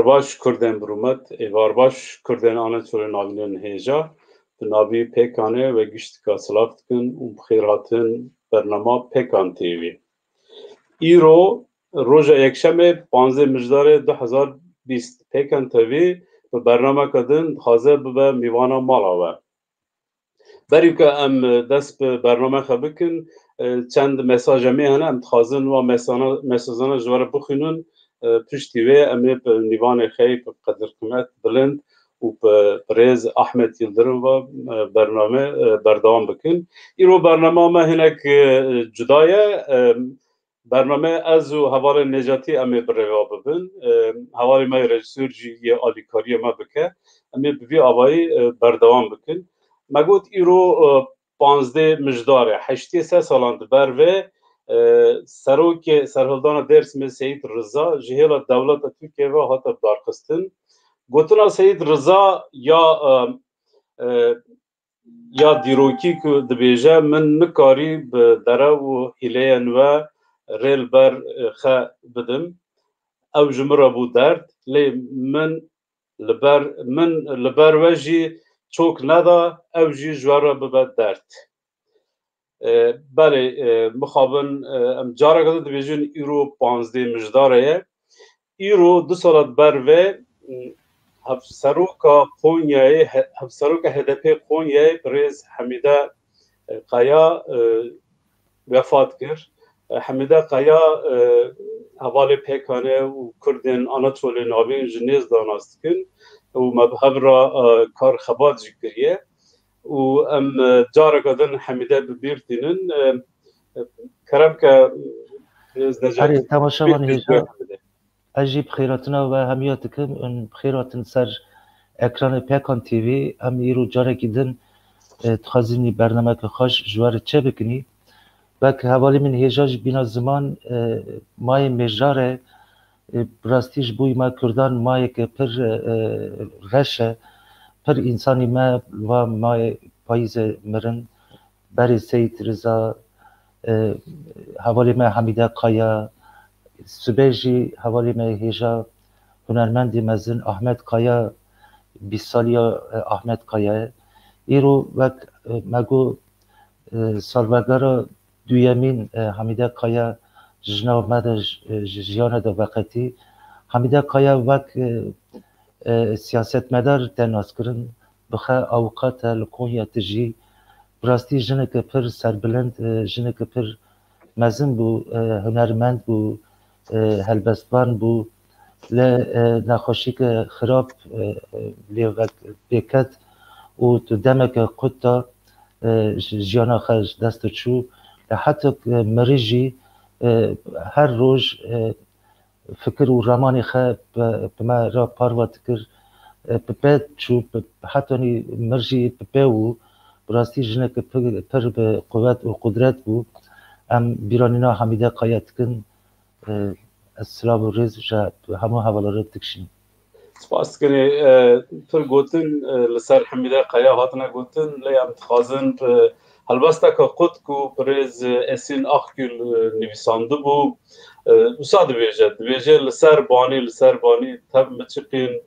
Evarbaş Kurdên Birûmet, Evarbaş Kurdên Anatolya navînên hêja, di navî Pêkanê ve giştika silav dikin û bixêr hatin bernama Pêkan TV. Îro roja yekşemê 15 mijdarê 2020 Pêkan TV bi bernameka din dixwaze bibe mêvana mala we. Berî ku em dest bi bernameka bikin, çend mesaja me hene em dixwazin wa mesajana ji we re bixwînin. Piştî wê em ê bi nîvanê xê bi qedirqimet bilind û bi Birêz Ahmed Yıldırım ve bername berdewam bikin. Îro bernama me hinek cuda ye. Bername ez û hevalên Necatî em ê bi rêva bibin. Hevalê me rejisor jî yê alîkariya me bike. Em ê bi vî avayî berdewam bikin. Me got îro 15 mijdar e. Heştê sê salan di ber vê Serokê Serhildana Dêrsimê Seyîd Riza ji hêla dewleta Tirkiye ve hate darxistin. Gotina Seyîd Riza ya dîrokî ku dibêje min nikarî bi derew û hîleyên we rê li ber xe bidim. Ew ji min re bû derd. Lê min li ber we jî çok neda, ew jî ji we re bibe derd. Belê mixabin em careka din dibêjin îro 15 mijdarê ye. Îro 2 sala di ber vê hevseroka Konyayê hevseroka HDP Konyayê Birêz Hemîde Qaya vefat kir. Hemîde Qaya hevalê Pêkanê û Kurdên Anatolya navîn ji nêz danas dikin û me bi hev re kar xebat jî kiriye. û em careka din Hemîde bibîr tînin. Keremke Herî temaşavan hêja ez jî bixêratina we hemiya dikim û bixêratin ser ekranê Pêkan TV. Em îro carekî din dixwazînî bernameke xweş ji we re çê bikinî. Belki hevalê min hêja ji bîna ziman mayê mêjdarê bi rastî ji bo me Kurdan mayeke pir reş e. Pir însanî me va mayê payîzê mirin. Berê Seyîd Riza, hevalê me Hemîde Qaya, sibê jî hevalê me hêja hunermendê mezin Ahmed Qaya, 20 saliya Ahmed Qaya ye. Îro wek me got salvegera duyemîn Hemîde Qaya ji nav me de ji jiyana de veqetî. Hemîde Qaya wek siyasetmedar te naskirin, bixe awqate li Konya tijî bi rastî jineke pir serbilind, jineke pir mezin bû, hunermend bû, helbestvan bû. Lê nexweşîke xirab lê wek pêket û tu demeke qut da ji jiyana xwe ji dest çû. Li hetek mirî jî her roj fikir û ramanê xwe bi me re parva dikir. Bi pê çû, hetanî mir jî bi pê û bi rastî jineke pir bi quvvet û qudret bû. Em bîranîna Hemîde Qaya dikin. Ez silav û rêz ji hemû hevalê re dikişînim. Spas dikinê pir gotin li ser Hemîde Qaya hatine gotin, lê em dixwazin helbesteka qut ku Birêz Esîn Axgül nivîsandibû wisa dibêje li ser banî tev miçiqên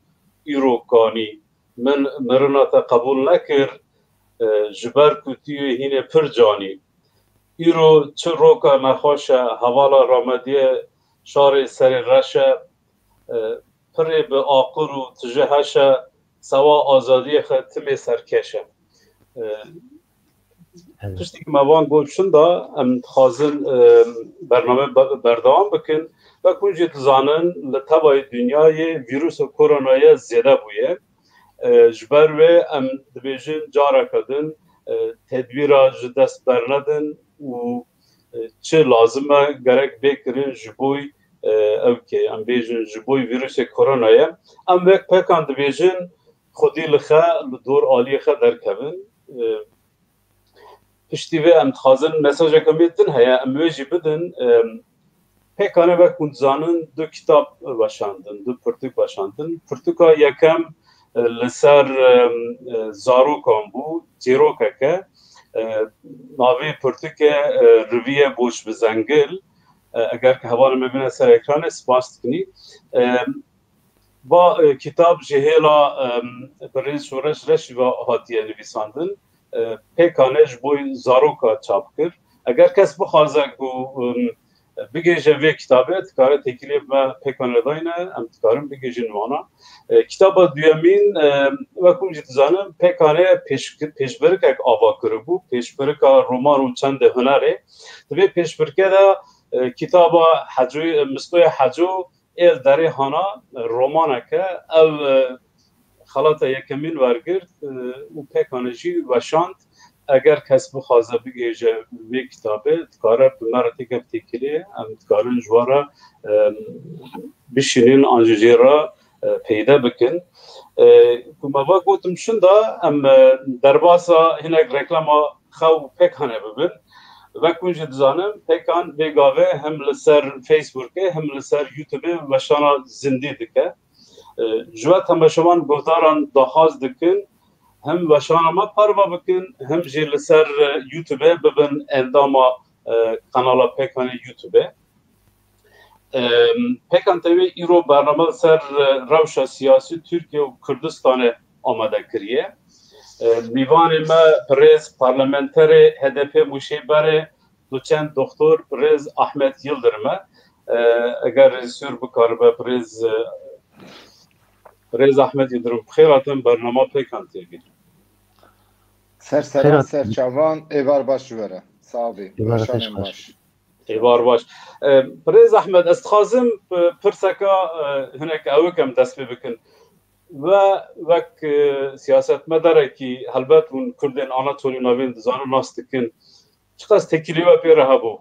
îro kanî min mirina te qebûl nekir ji ber ku tu yê hînê pir canî. Îro çi roka nexweş e, hevala ramediye şarê serê reş e, pirê bi aqil û tije heş e, sewa azadiyê xwe timê serkeş e. Tiştî ku me van gotin da em dixwazin bername berdewam bikin ve hûn jî dizanin li tevayê dunyayê vîrusa koronaya zêde bûye. Ji ber wê em dibêjin careka din tedbîra ji dest bernedin û çi lazim e gerek bêkirin ji bo ew em bêjin ji bo vîrusê koronaya. Em wek Pêkan dibêjin xwedî li xe li dor aliyê xe derkevin. Piştî vê em dixwazin mesajeka me din heye em wê jî bidin. Pêkanê wek hûn dizanin du kitap weşandin, du pirtûk weşandin. Pirtûka yekem li ser zarokan bû, çîrokeke. Navê pirtûkê Riviye Boş bi Zengil. Eger ki hevalê me bîne ser ekranê spas dikinî. با کتاب جهیلا برین سورش رشی و هاتیه نویساندن پیکانش بوی زاروکا چاپ کرد اگر کس بخوازه بگیجه وی کتابه تکاره تکلیف و پیکانه داینه ام تکارم بگیجه نوانا کتاب دویمین وکم جیت زانم پیکانه پیشبرک اک آوا کربو پیشبرک رومان و چند هنره تبی پیشبرک دا کتاب حجوی مستوی حجو ال داری هانا رومانه که او خلاط یکمین ورگرد و پیکانجی و شاند اگر کس بخوازه بگیجه وی کتابه تکاره بمرتی که بتیکلی ام تکارن جوارا بشینین آنجوجی را پیدا بکن کما با گوتم شنده ام در باسا هنگ رکلاما خو پیکانه ببین و کنج دزانم پیکان بیگاوه هم لسر فیسبوکه هم لسر یوتیوبه و شانا زندی دکه جوات هم شمان گفتاران داخاز دکن هم و شانا ما پروا بکن هم جی لسر یوتیوبه ببین انداما کانالا پیکان یوتیوبه پیکان تاوی ایرو برنامه سر روش سیاسی ترکیه و کردستان آماده کریه میوان ما پرز پارلمانتر HDP مشیبره دوچند دکتر پرز احمد یلدرمه اگر رئیسور بکار به پرز احمد یلدرم خیراتم برنامه پیکان تیوی سر چوان ایوار باش وره صاحبی روشانم باش ایوار باش پرز احمد استخازم پرسکا هناك اوکم دست بکن و وک سیاست مداره که هلبت اون کردین آناتولی ناوین دزانو ناستکن چقدر تکیلی و پیره ها بو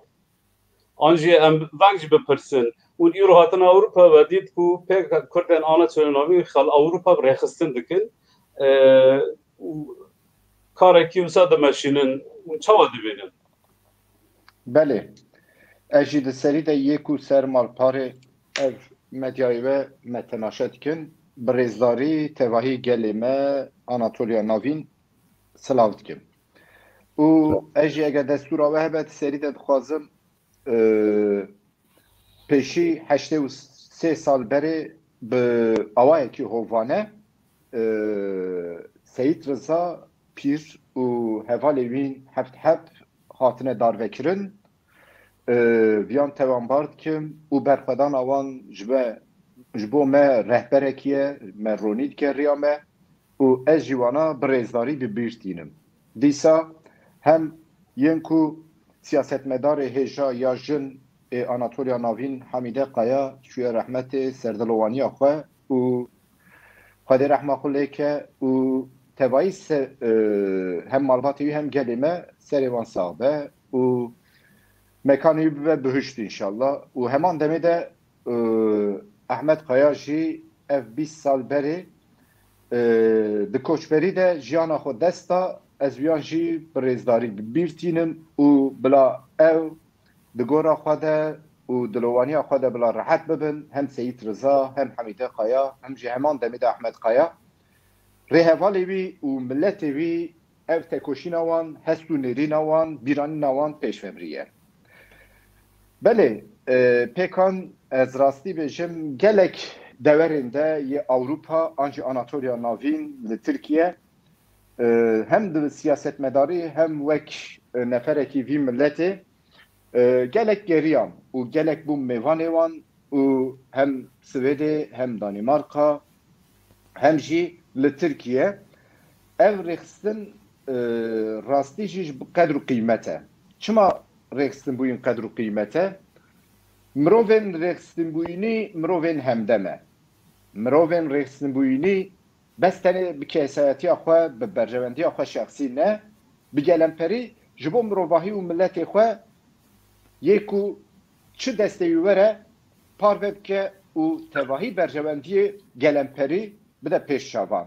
آنجی ام وقتی بپرسن اون ایرو هاتن اوروپا و دید که کردین آناتولی ناوین خال اوروپا برخستن دکن کاره که وسا دمشینن چاوا دبینن بله اجید سری ده یکو سر مالپاره ev medyayı ve metenaşet kün برزداری تواهی گلیمه آناتولیا ناوین سلاوت کم و اجی اگه دستور آوه هبت سری ده بخوازم پیشی 83 سال بری به آوه که هوانه سید رضا پیر و هوالی وین هفت خاطنه دار وکرن ویان توان بارد کم و برخدان آوان جبو ما رهبرکیه ما رونید که ریامه و از جوانا برزداری ببیرتینم دیسا هم ینکو سیاست مدار هجا یا جن آناتولیا ناوین حمیده قایا شوی رحمت سردلوانی خواه و خواهد رحمه خوله که و تواییس هم مالباتیوی هم گلیمه سریوان صاحبه و مکانی بهشت انشالله و همان دمه ده احمد قیاجی اف 20 سال بری د کوچبری ده جیانا خود دستا از ویان جی برزداری بیرتینم و بلا او د گورا خواده و دلوانی خواده بلا راحت ببن هم سید رضا هم حمیده قیا هم جی همان دمید احمد قیا ریحوالی وی و ملتی وی او تکوشی نوان هستو نری نوان بیرانی نوان پیشفمریه بله پیکان از راستی بجم گلک دورنده یه اوروپا آنجی آناتولیا ناوین لترکیه هم د سیاست مداری هم وک نفرکی وی ملته گلک گریان و گلک بوم میوانوان و هم سویده هم دانمارکا هم جی لترکیه او رخصتن راستی جیش بقدر و قیمته چما رخصتن بوین قدر و قیمته مروفن رخصتن بوینی مروفن همدمه مروفن رخصتن بوینی بس تنه بکیسایتی اخواه ببرجواندی اخواه شخصی نه بگلمپری جبو مروفاهی و ملت اخواه یکو چه دسته وره پاروب که او تواهی برجواندی گلمپری بده پیش شوان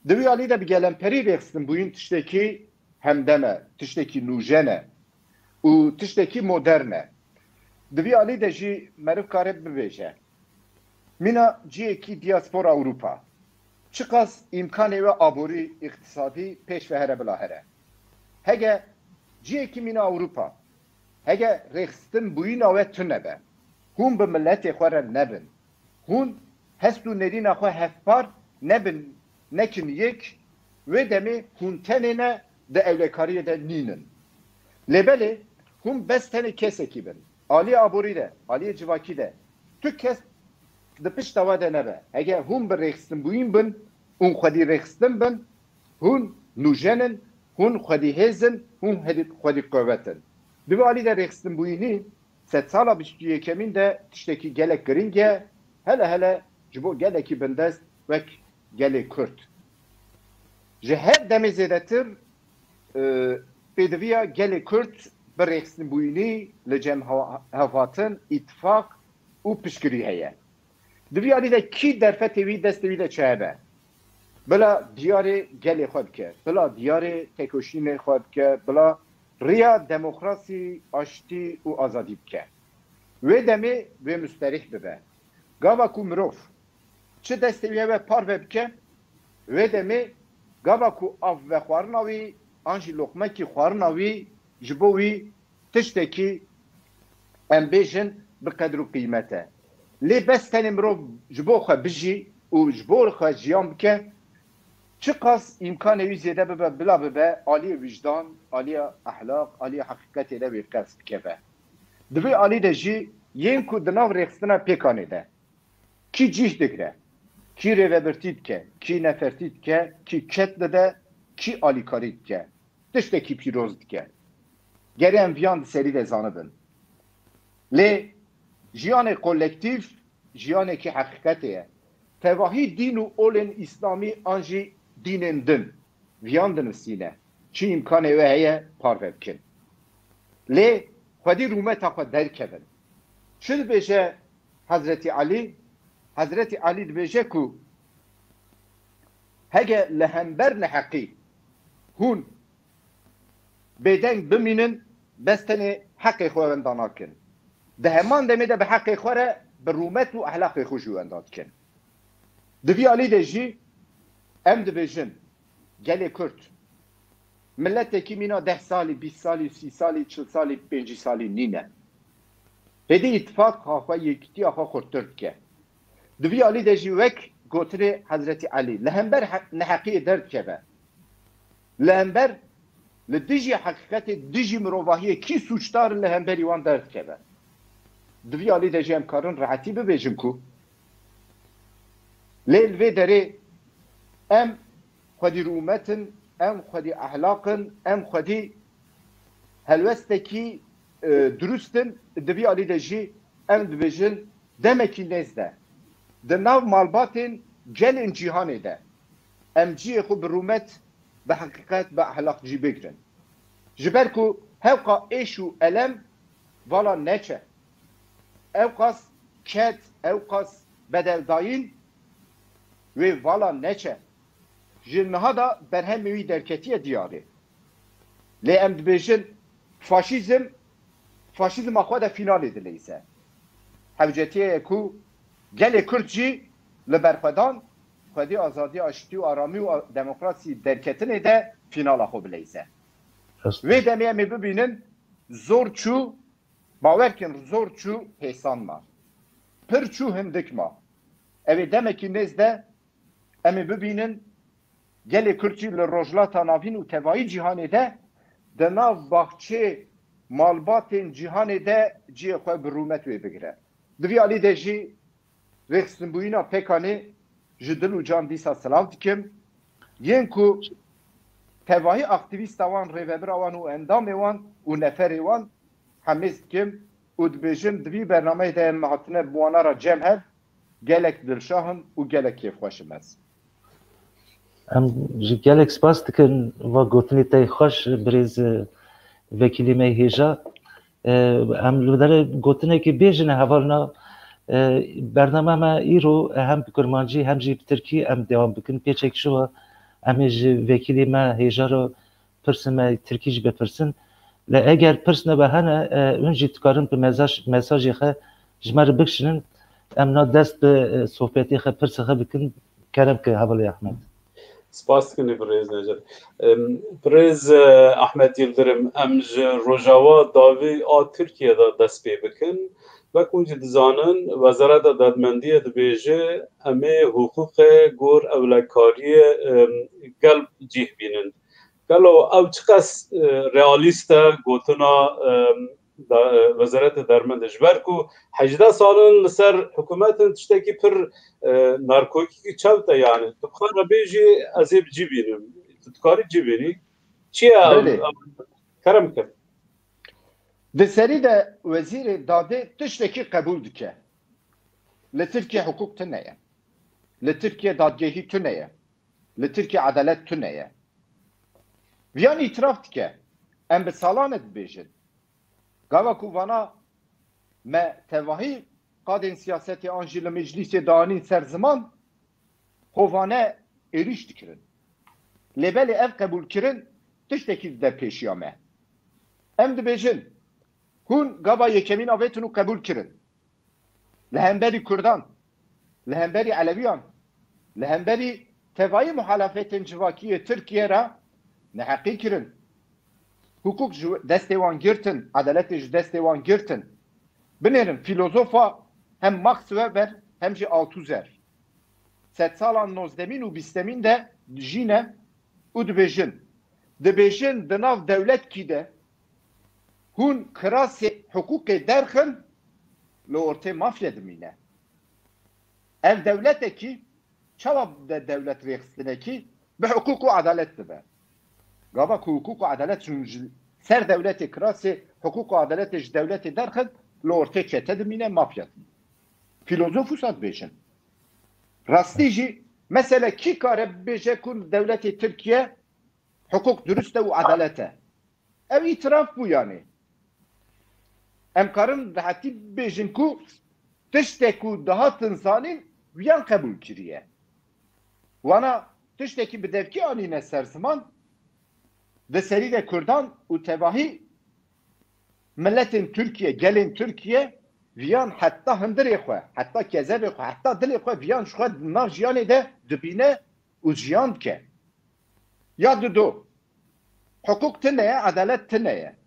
دوی آلی ده بگلمپری رخصتن بوین تشتکی همدمه تشتکی نوجنه و تشتکی مدرنه دوی آلی ده جی مروف کاره ببیشه مینا جی اکی دیاسپورا اوروپا چقدر امکانی و آبوری اقتصادی پیش و هره بلا هره هگه جی اکی مینا اوروپا هگه رخصتن بوین آوه تو نبه هون به ملت خوره نبن هون هستو نرین خو هفپار نبن نکن یک و دمی هونتنه ده اولکاری ده نینن لبله هم بس تنه کسی کی بن عالی آبوری ده عالی جواکی ده تو کس ده پشت دوا ده نبه اگه هم به رخستن بوین بن اون خودی رخستن بن هون نوجنن هون خودی هزن هون خودی قوتن دو عالی ده رخستن بوینی ست سالا بشتیه کمین ده تشتکی گلک گرینگه هله جبو گلکی بندست وک گلک کرد جهت دمی زیدتر بدویا گلک کرد برخصن بوینی لجم هفاتن اتفاق و پشکری هیا دوی علی ده کی درفت وی دست وی ده چهبه بلا دیار گلی خود که بلا دیار تکوشین خود که بلا ریا دموکراسی آشتی و آزادی بکه و دمی و مستریح ببه گاوا کو مروف چه دست وی و پار ببکه و دمی گاوا کو آف و خوارناوی آنجی لقمه کی خوارناوی جبوی تشتکی امبیشن بقدر و قیمته لی بس تنی مرو جبو خواه بجی و جبو خواه جیان بکه چه قاس امکان وی زیده ببه بلا ببه آلی وجدان آلی احلاق آلی حقیقت ده وی قصد که به دوی آلی ده جی ین کو دناو ریخستنا پیکانه ده کی جیش دگره کی ریوبرتید که کی نفرتید که کی کت ده کی آلی کارید که تشتکی پیروز که گری ام ویان سری ده زانه بن لی جیان کولکتیف جیان که حقیقتیه تواهی دین و اولن اسلامی آنجی دینن دن ویان دن سینه چی امکانه و هیه پارو بکن لی خودی رومت خود درکه بن چه بیشه حضرت علی بیشه کو هگه لهنبر نحقی هون بدنگ بمینن بستنی حقی خواه اندانا کن ده همان دمیده به حقی خواه به رومت و احلاق خوشو انداد کن دوی علی ده جی ام دبیجن گلی کرد ملت که مینا 10 سالی 20 سالی 30 سالی 40 سالی 50 سالی نینه هدی اتفاق خواه یکتی خواه خورترد که دوی علی ده جی وک گوتر حضرت علی لهنبر نحقی درد که به لهنبر لدیجی حقیقت دیجی مروواهی کی سوچتار لهنبری وان درد که به دوی علی ده جی امکارن راحتی ببیجم کو لیل وی داره ام خودی رومتن ام خودی احلاقن ام خودی هلوستکی درستن دوی علی ده جی ام دبیجن دمکی نزده ده ناو مالباتن گلن جیهانه ده ام جی خوب رومت به حقیقت به احلاق جی بگرن جبر کو هوقا ایشو علم والا نچه اوقاس کت اوقاس بدل داین و والا نچه جنها دا برهم وی درکتی دیاره لی ام دبیجن فاشیزم اخواه دا فینال دلیسه حوجتیه کو گل کرد لبرخدان خودی آزادی آشتی و آرامی و دموکراسی درکتنه ده فینال اخواه بلیسه و دمی همی ببینن زور چو باور کن زور چو پیسان ما پر چو هندک ما اوی دمکی نزده امی ببینن گلی کرچی لروجلاتا ناوین و توایی جهانه ده ده ناو باخچه مالباتین جهانه ده جی خواه برومت وی بگره دوی علی ده جی رخصن بوینا پکانه جدل و جان دیسا سلاو دیکم ین کو توایی اکتیویست وان ریوبر وان و اندام وان و نفر وان همیست کم و دبیجن دوی برنامه ده محطنه بوانا را جمع هد گلک دلشاهن و گلک کیف خوشم هست ام جی گلک سپاس دکن و گوتنی تای خوش بریز وکیلی می هیجا ام لودر گوتنی که بیجنه حوالنا برنامه ما ایرو هم کرمانجی هم جی ترکی ام دوام بکن پیچک شو ام جی وکیلی ما هیجا رو پرسن ترکیش بپرسن لا اگر پرسنه به هنه اونجی تکارن به مساجی خه جمر بکشنن ام دست به صحبتی خه پرسه خه بکن کرم که حوالی احمد سپاس کنی برز نجات برز احمد یلدرم امج روجاوا داوی ترکیه دا دست پی بکن وەکو دزانن وەزارەتە دادمەندیە dibêje em ê hukûqê gor ewlekariyê gel cih bînin. Gelo ew çi qas realîst e gotina Wezareta Dermendê ji ber ku 18 salin li ser hikûmetin tiştekî pir narkotîkî çewt e yani. Tu dixwara bêjî ez ê cî bînim. Tu dikarî cî bînî? Çi ye kerem kim? Di serî de wezîrê dadê tiştekî qebûl dike. Li Tirkiye hukuk tune ye. Li Tirkiye dadgehî tune ye. Li Tirkiye adalet tune ye. Viyan îtiraf dike. Em bi salan dibêjin. Gava ku vana me tevahî qadên siyasetê an jî li meclîsê danîn ser ziman hovane êriş dikirin. Lêbelê ev qebûlkirin tiştekî de pêşiya me. Em dibêjin hûn gava yekemîn avêtin û qebûl kirin. Li hemberî Kurdan, li hemberî Eleviyan, li hemberî tevahî muhalefetên civakiyê Tirkiye re neheqî kirin. Hukuk ji destê wan girtin, adaletê ji destê wan girtin. Binêrin filozofa hem Max Weber hem jî Althusser. Sed salan nozdemîn û bîstemîn de jîne û dibêjin. Dibêjin di nav dewletkî de hûn kirasê hukukê derxin li ortê mafya dimîne. Ev dewletekî çawa de dewlet rêxistinekî bi hukuk û adalet dibe. Gava ku hukuk û adalet ser dewletê kirasê hukuk û adaletê ji dewletê derxin li ortê çete dimîne mafya. Filozof wisa dibêjin. Rastî jî mesele kî kare bibêje ku dewletê Tirkiye hukuk durust e û adalet e. Ev îtiraf bû yani. Em karin rahetî bêjin ku tiştek ku dihatin zanîn viyan qebûl kiriye. Wana tiştekî bi devkî anîne ser ziman di serî de Kurdan û tevahî milletên Tirkiye, gelên Tirkiye viyan heta hindirê xwe, heta kezevê xwe, heta dilê xwe viyan ji xwe di nav jiyanê de dibîne û jiyan dike. Ya dido hukuk tune ye, adalet tune ye.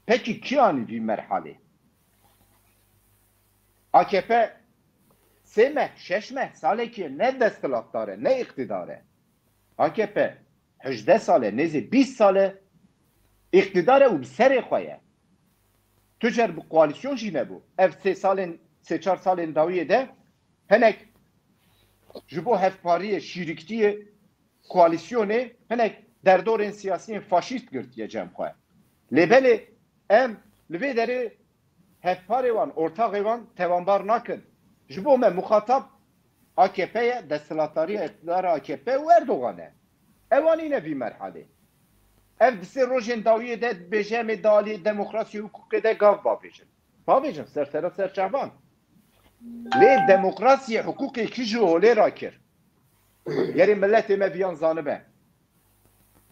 Peki kî anî vî merhalê? AKP 3 meh, 6 meh salekî ne desthilatdar e, ne iktidar e. AKP 18 sale, nêzî 20 sale iktidar e û bi serê xwe ye. Tu cer bi koalîsyon jî nebû. Ev 3-4 salên dawiyê de hinek ji bo hevpariyê şîriktiyê koalîsyonê hinek derdorên siyasiyên faşîst girtiye cem xwe. Lêbelê em li vê derê hevparê wan, ortağê wan tevanbar nakin. Ji bo me muxatab AKP ye, desthilatdariya iktidara AKP û Erdogan e. Ev anîne vî merhalê. Ev di sê rojên dawiyê de dibêje em ê di aliyê demokrasî û hukukê de gav bavêjin. Bavêjin sersera serçavan. Lê demokrasiyê hukukê kî ji holê rakir? Yerê milletê me viyan zanibe.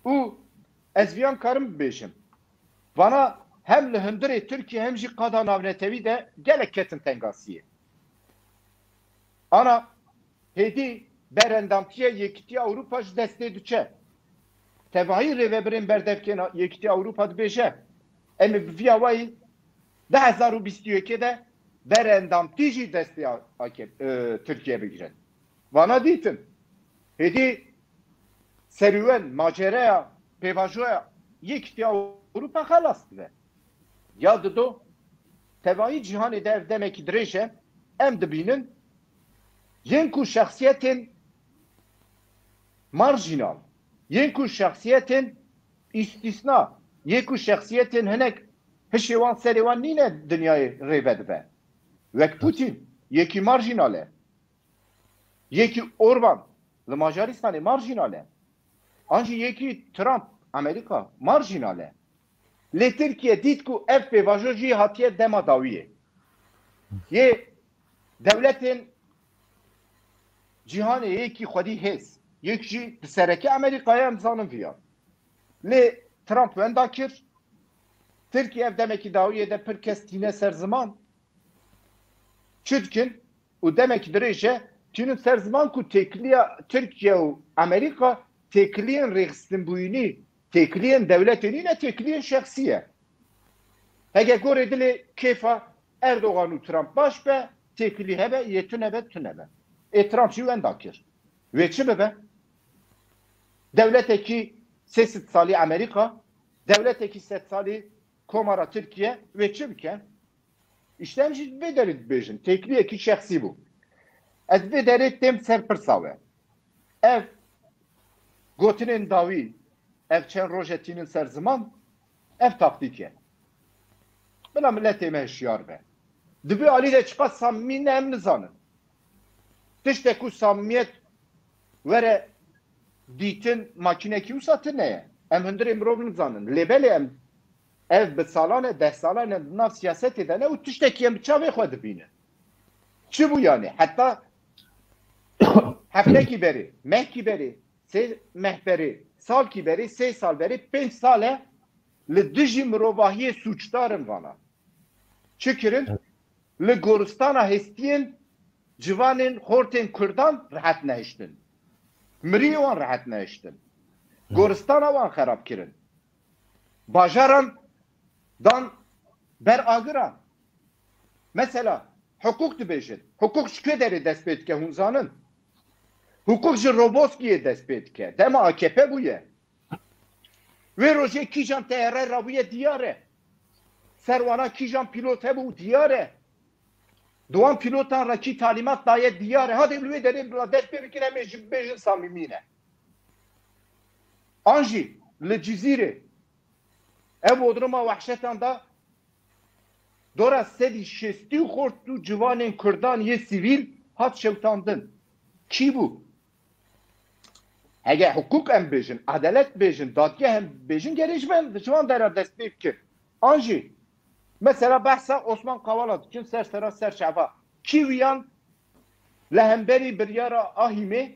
û ez viyan karim bibêjim. Vana hem li hindirê Tirkiye hem jî qada navnetewî de gelek ketin tengasiyê. Ana hêdî berendamtiya Yekîtiya Ewropa ji destê diçe. Tevahî rêveberên berdevkên Yekîtiya Ewropa dibêje. Em ê bi vîya wayî 2021 de berendamtî jî destê Tirkiye bigirin. Vana dîtin. Hêdî serüwen macereya pêvajoya Yekîtiya Ewropa xelas dibe. Ya dido tevahî cîhanê de ev demekî dirêj e em dibînin yên ku şexsiyetên marjinal, yên ku şexsiyetên îstisna, yên ku şexsiyetên hinek hişê wan serê wan nîne dinyayê rêve dibe. Wek Putin yekî marjinal e. Yekî Orban li Macaristanê marjinal e. An jî yekî Trump Amerika marjinal e. Lê Tirkiye dît ku ev pêvajo jî hatiye dema dawiyê. Yê devletên cîhanê yekî xwedî hêz. Yek jî di sereke Amerîkaya em zanin viyan. Lê Trump wenda kir. Tirkiye ev demekî dawiyê de pir kes tîne ser ziman. Çi dikin? û demekî dirêj e tînin ser ziman ku têkiliya Tirkiye û Amerîka têkiliyên rêxistinbûyînî, têkiliyên devletê nîne, têkiliyên şexsî ye. Hege gorê dilê kêfa Erdoğan u Trump baş be, tekli hebe, yetün hebe, tün hebe. Trump jî wendakir. Ve çi bibe? Devleteki 30 salî Amerika, devleteki 30 salî Komara Türkiye ve çi bike? İşte em jî vê derê dibêjin. Tekliyekî şexsî bû. Ez vê derê têm ser pirsa we. Ev gotinên dawî, ev çend roje tînin ser ziman, ev taktik e. Bila milletê me hişyar be. Divê alî de çiqa samimî ne em nizanin. Tiştek ku samimiyet were dîtin makînekî wisa tune ye. Em hundirê mirov nizanin. Lêbelê em ev bi salan e, 10 salan e nav siyasetê de ne û tiştekî em bi çavê xwe dibînin. Çi bû yani? Heta heftekî berê, mehkî berê, sê meh berê, salkî berê, 3 sal berê, 5 sal e li dijî mirovahiyê sûçdarin vana. Çi kirin? Li goristana hestiyên civanên xortên Kurdan rihet nehiştin. Miriyê wan rihet nehiştin. Goristana wan xerab kirin. Bajaran dan ber agiran. Mesela hukuk dibêjin. Hukuk ji kê derê dest pê dike hûn zanin? Hukuk ji Roboski'ye dest pê dike. Dema AKP bûye. Wê rojê kîjan TR rabûye diyar e. Serwana kîjan pilot hebû diyar e. Duan pilotan ra kî talimat daye diyar e. Hadi wê derê bila dest pê bikin em ê ji bêjin samîmî ne. An jî li Cizîrê ev odruma wehşetan da dora sedî şestî xort û civanên Kurdan yê sivîl hat şewtandin. Kî bû? Hege hukuk em bêjin, adalet bêjin, dadgeh em bêjin gerê ji me civan dera dest pê bikir. An jî mesela behsa Osman Kavala dikin sersera serçava. Kî wiyan li hemberî biryara Ahîmê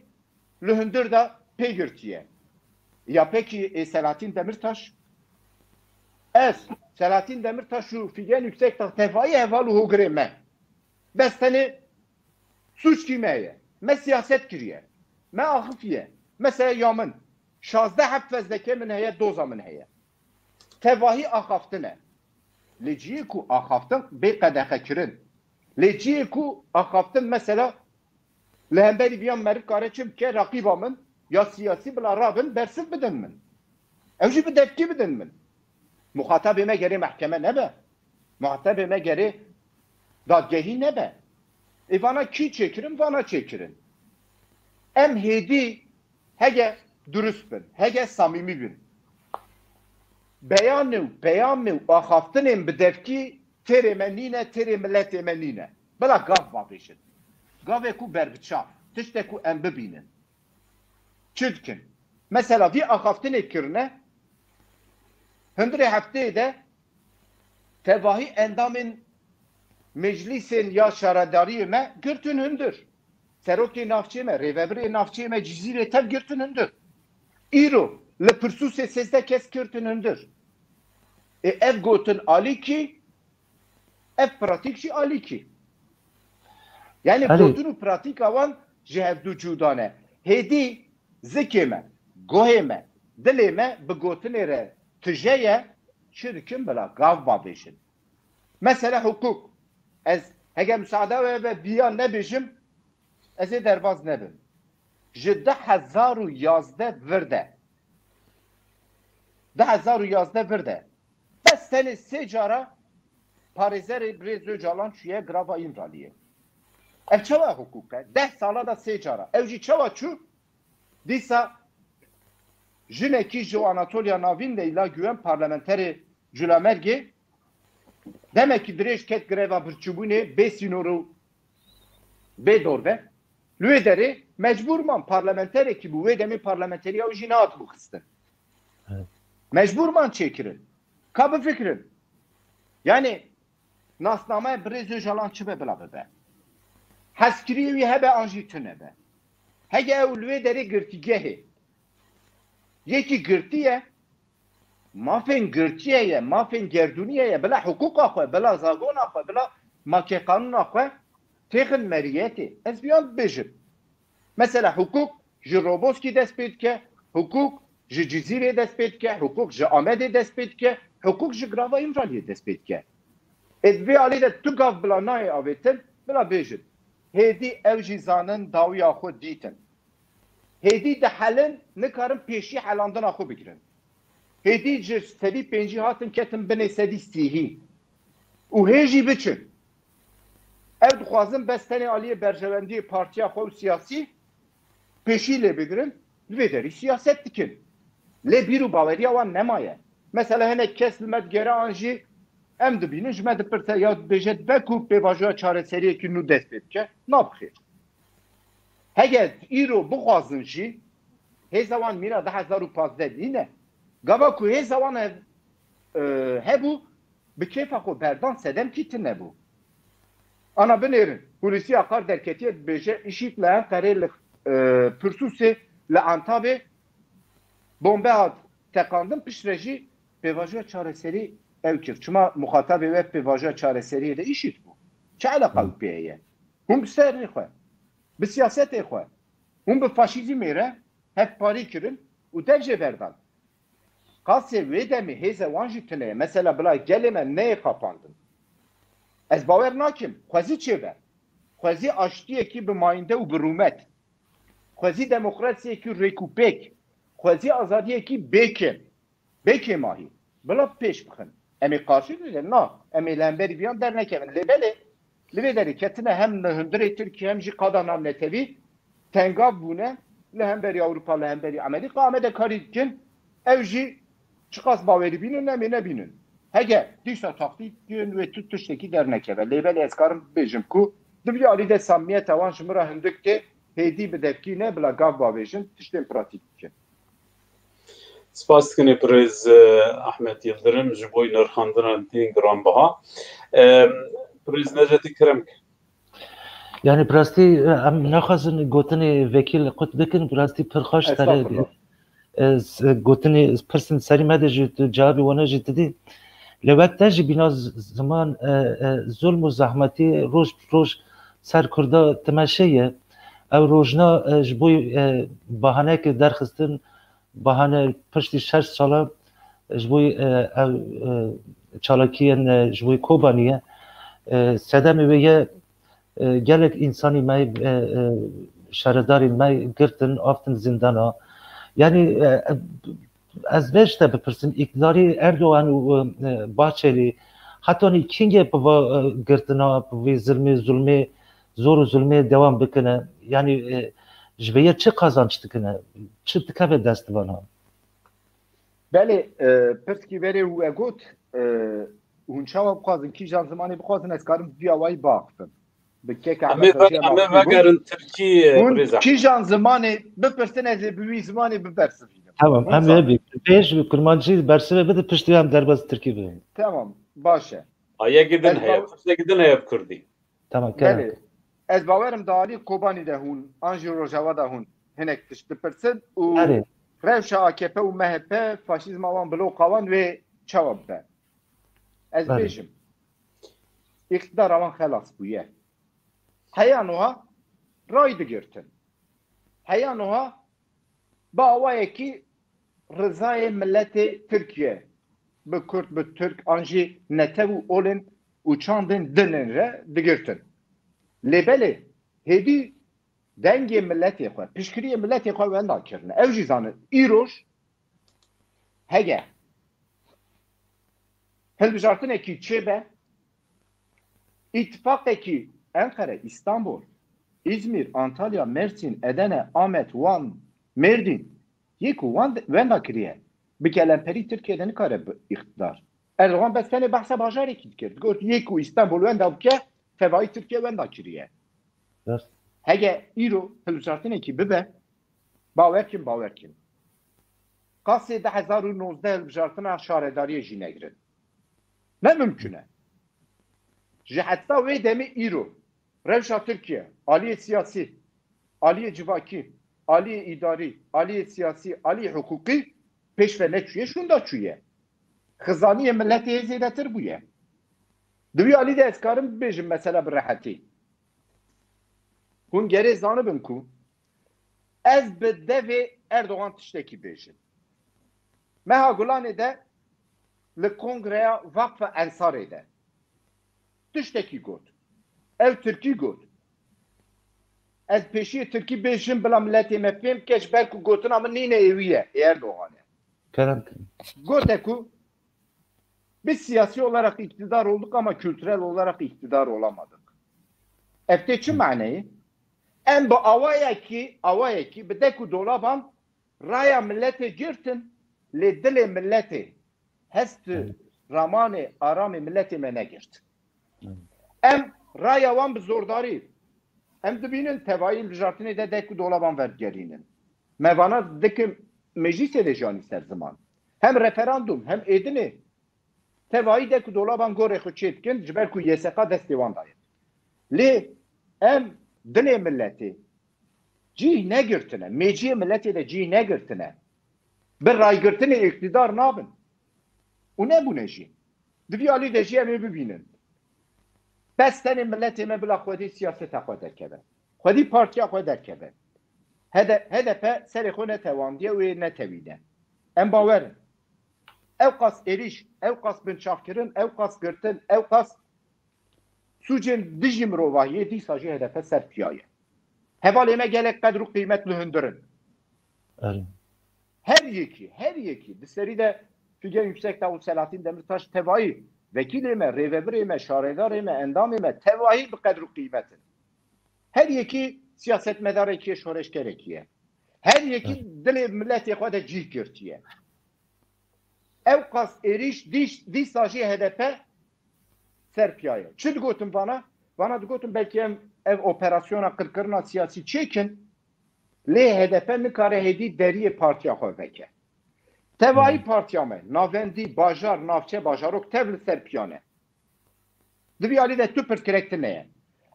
li hundir da pê girtiye. Ya peki Selahattin Demirtaş? Ez Selahattin Demirtaş şu Figen Yüksekdağ tefayı hevalu hogre me. Besteni suç kimeye. Me siyaset kiriye. Me ahıfiye. Mesela yamın. Şazde hepfezdeke min heye doza min heye. Tevahi ahaftine. Leciye ku ahaftın bey kadehe kirin. Leciye ku ahaftın mesela lehemberi biyan merik kareçim ke rakibamın ya siyasi bila rabın bersiz bidin min. Evci bir defki bidin min. Muhatabime geri mahkeme ne be? Muhatabime geri dadgehi ne be? Vana ki çekirin, vana çekirin. Em hedi hege dürüst bin, hege samimi bin. Beyanı ahaftının bir defki tere menine, tere millete menine. Bela gav babişin. Gave ku berbiçaf, tişte ku em bibinin. Çüdkin. Mesela bir ahaftın ekirine hündre haftayı da tevahi endamın meclisin ya şaradariye me gürtün hündür. Seroki nafçı me, revebri nafçı me cizire tel gürtün hündür. İro, le pürsuse sesde kes gürtün hündür. Ev gotun aliki, ev pratikçi aliki. Yani gotunu pratik avan cehevdu cudane. Hedi zikeme, goheme, dileme bi gotinere tijeye şirkin bila gav babişin. Mesela hukuk. Ez hege müsaade ve biyan ne bişim ez derbaz nebim. Ji 2011 virde. 2011 virde. Bes seni secara Parizeri Brez Öcalan şuye grava imraliye. Ev çava hukuk e. 10 sala da secara. Ev jî çava çu dîsa jinekî ji Anatolia Navîn de ila güven parlamenteri Cülamergê demek ki dirêj ket greva birçûbûnê bê sînoru bê dorbe lê derê mecburman parlamenterekî bû wê demê parlamenteriya jî nehat bû xistin. Mecburman çêkirin. Ka bifikirin. Yani nasnamaya Brez Öcalan çi be bila bibe. Heskiriyê wî hebe an jî tune be. Hege ew lê derê girtîgehê yekî girtiye mafên girtiye ye, mafên gerdûniye ye bila hukûka xwe, bila zagona xwe, bila makê qanûna xwe têxin meriyetê. Ez biyan bêjim. Mesela hukuk ji Roboskî dest pê dike, hukuk ji Cizîrê dest pê dike, hukuk ji Amedê dest pê dike, hukuk ji grava İmraliyê dest pê dike. Edvi Ali de tu gav bila nayê avêtin, bila bêjin. Hêdî ew jî zanin dawiya xwe dîtin. Hêdî di helin nikarin pêşî helandina xwe bigirin. Hêdî ji sedî pêncî hatin ketin binê sedî sîhî. û hê jî biçin. Ev dixwazin bes tenê aliyê berjewendiyê partiya xwe û siyasî pêşî lê bigirin, li vê derî siyaset dikin. Lê bîr û baweriya wan nemaye. Mesela hinek kes li me digeran jî em dibînin ji me dipirte ya dibêje be ku pêvajoya çareseriyekî nû dest pê bike, nabixê. Hege îro bixwazin jî hêza wan mîna 2015 dîne. Gava ku hêza wan hebû bi kêfa xwe berdan sedem kîtin nebû. Ana binêrin, polîsiya qar derketiye dibêje îşît li Enqerê li Pirsûsê li Antabê bombe hat teqandin piştre jî pêvajoya çareserî ew kir. Çima muxatabê we pêvajoya çareseriyê de îşît bû. Çi eleqa pê ye? Hûn bi serê xwe, bi siyasetê xwe, hûn bi faşîzmê re hevparî kirin û dev jê berdan. Qasê wê demê hêza wan jî tune ye. Mesela bila gelê me neyê xapandin. Ez bawer nakim. Xwezî çêbe. Xwezî aştiyekî bi mayînde û bi rûmet. Xwezî demokrasiyekî rêkûpêk. Xwezî azadiyekî bêkêm. Bêkê mahî. Bila pêş bixin. Em ê qarşî didin. Na. Em ê li hemberî viyan dernekevin. Lê belê. Li vê derê ketine hem li hundirê Tirkiye hem jî qada namnetevî tengav bûne li hemberî Ewropa li hemberî Amerîka em de karî dikin. Ew jî çiqas bawerî bînin em ê nebînin. Hege dîsa taxtîk gün wê tu tiştekî dernekeve. Lê belê ez karim bêjim ku divî alî de samimiyeta wan ji min re hindik tê hêdî bi devkî ne bila gav bavêjin tiştên pratiğ dikin. Spas dikin Pirêz Ahmet Yıldırım ji bo nirxandina tên giranbiha. Pirêz Necatî Kiremk. Yani birastî em naxwazin gotinê vekîl qut bikin, birastî pir xweş tere gotinê pirsin serî me de jî tu cevabê wan jî didî. Li wek te jî bîna ziman zulm û zehmetî roj bi roj ser Kurda timeşe ye. Ew rojna ji bo bahanekê derxistin, bahane piştî 6 sala ji bo ev çalakiyên ji bo Kobaniyê sedemê wê ye gelek insanî me şeredarên me girtin aftin zindana. Yani ez vê ji te bipirsim îktidarê Erdogan û Bahçeli hetanî kîngê piva girtina vê zulmê zor û zulmê devam bikine. Yani ji vê ye çi qazanç dikine? Çi dikeve dest vana? Belê pirsî verê wê got hûn çawa bixwazin kîjan zimanê bixwazin ez karim vîya wayî biaxivim. Em ê vegerin Tirkiyê hûn kîjan zimanê bipirsin ez ê bi wî zimanê bibersivînim. Tamam, em ê bî pêj kurmancî bersivê bide piştî em derbas Tirkî bibin. Tamam, baş e. Aya gidin heye, pirse gidin heye bi Kurdî. Tamam, Belê. Ez bawerim da alî Kobanî de hûn, an jî Rojava da hûn hinek tişt bipirsin û rewşa AKP û MHP faşîzma wan bloka wan wê çawa bibe. Ez bêjim. İktidara wan xelas bûye. Heya noha ray digirtin. Heya noha bawayekî rızayê milletê Tirkiye bi Kurd bi Türk an jî netev û olin û çandên dinin re digirtin. Lê belê hêdî dengê milletê xwe, piştgiriyê milletê xwe wenda kirine. Ew jî zanin îroj hege hilbijartinekî çêbe îtifaqekî Enkere, İstanbul, İzmir, Antalya, Mersin, Edene, Ahmet, Van, Merdin yekû wenda kiriye. Bi kelemperî Tirkiye'de nikare iktidar. Erdogan bes tenê behsa bajarekî dikir. Got yekû İstanbul wenda bike fevayî Tirkiye wenda kiriye. Hege îro hilbijartinekî bibe bawer kim. Qasê 2019 hilbijartina şaredariyê jî negirin. Ne mümkün e. Ji heta wê demê îro rewşa Tirkiye, aliyê siyasî, aliyê civakî, aliyê îdarî, aliyê siyasî, aliyê hukukî pêşve neçûye şûn da çûye. Xizaniyê milletê zêdetir bûye. Divî alî de ez karim bibêjim mesela bi rehetî. Hûn gerê zanibin ku ez bi devê Erdogan tiştekî bêjim. Meha Gulanê de li Kongreya Vakf-ı Ensarê de tiştekî got. Ev Tirkî got. Ez peşî Tirkî bêjim bila milletê me pêm keş ber ku gotina min nîne êwî ye Erdoğan e. Kerem. Gote ku biz siyasi olarak iktidar olduk ama kültürel olarak iktidar olamadık. Evde çi maneyi? Em bu avaya ki bide ku dolaban raya millete girtin le dile millete hesti ramane arame millete me negirt. Em raya wan bi zordari em dibinin tevayil jartine de ku dolaban vergerinin. Mevana dikim meclise de jani ser zaman. Hem referandum hem edini tevayil de ku dolaban gore xu çetkin ciber ku YSK destivan dayı. Le em dile milleti cih ne girtine, meciye milleti de cih ne girtine. Bir ray girtine iktidar nabın. O ne bu ne cih? Diviyali de cih emi bibinin. Bes tane milleti me bila xwedi siyasete xwe derkeve. Xwedi partiya xwe derkeve. HDP seri xwe netevandiye ve netevîne. Em bawerin. Ev qas êriş, ev qas binçavkirin, ev qas girtin, ev qas sucên dijî mirovahiyê dîsa jî HDP ser piyaye. Hevalê me gelek qedr û qîmet lihundirin. Her yekî di serî de Figen Yüksek Davut Selahattin Demirtaş tevayî vekilê me, rêveberê me, şaredarê me, endamê me tevayî bi qedr û qîmetin. Her yekî siyasetmedarekî şoreşgerekî. Her yekî dilê milletê xwe de cih girtiye. Ev qas êriş dîsa jî HDP ser piyaye. Çi digotin vana? Vana digotin belki ev operasyona qirqirina siyasî çêkin lê HDP nikare hêdî deriyê partiya xwe veke. Tevayî partiya me navendî bajar navçe bajarok tev li ser piyane. Diviyalî de tu pirkirektin heye.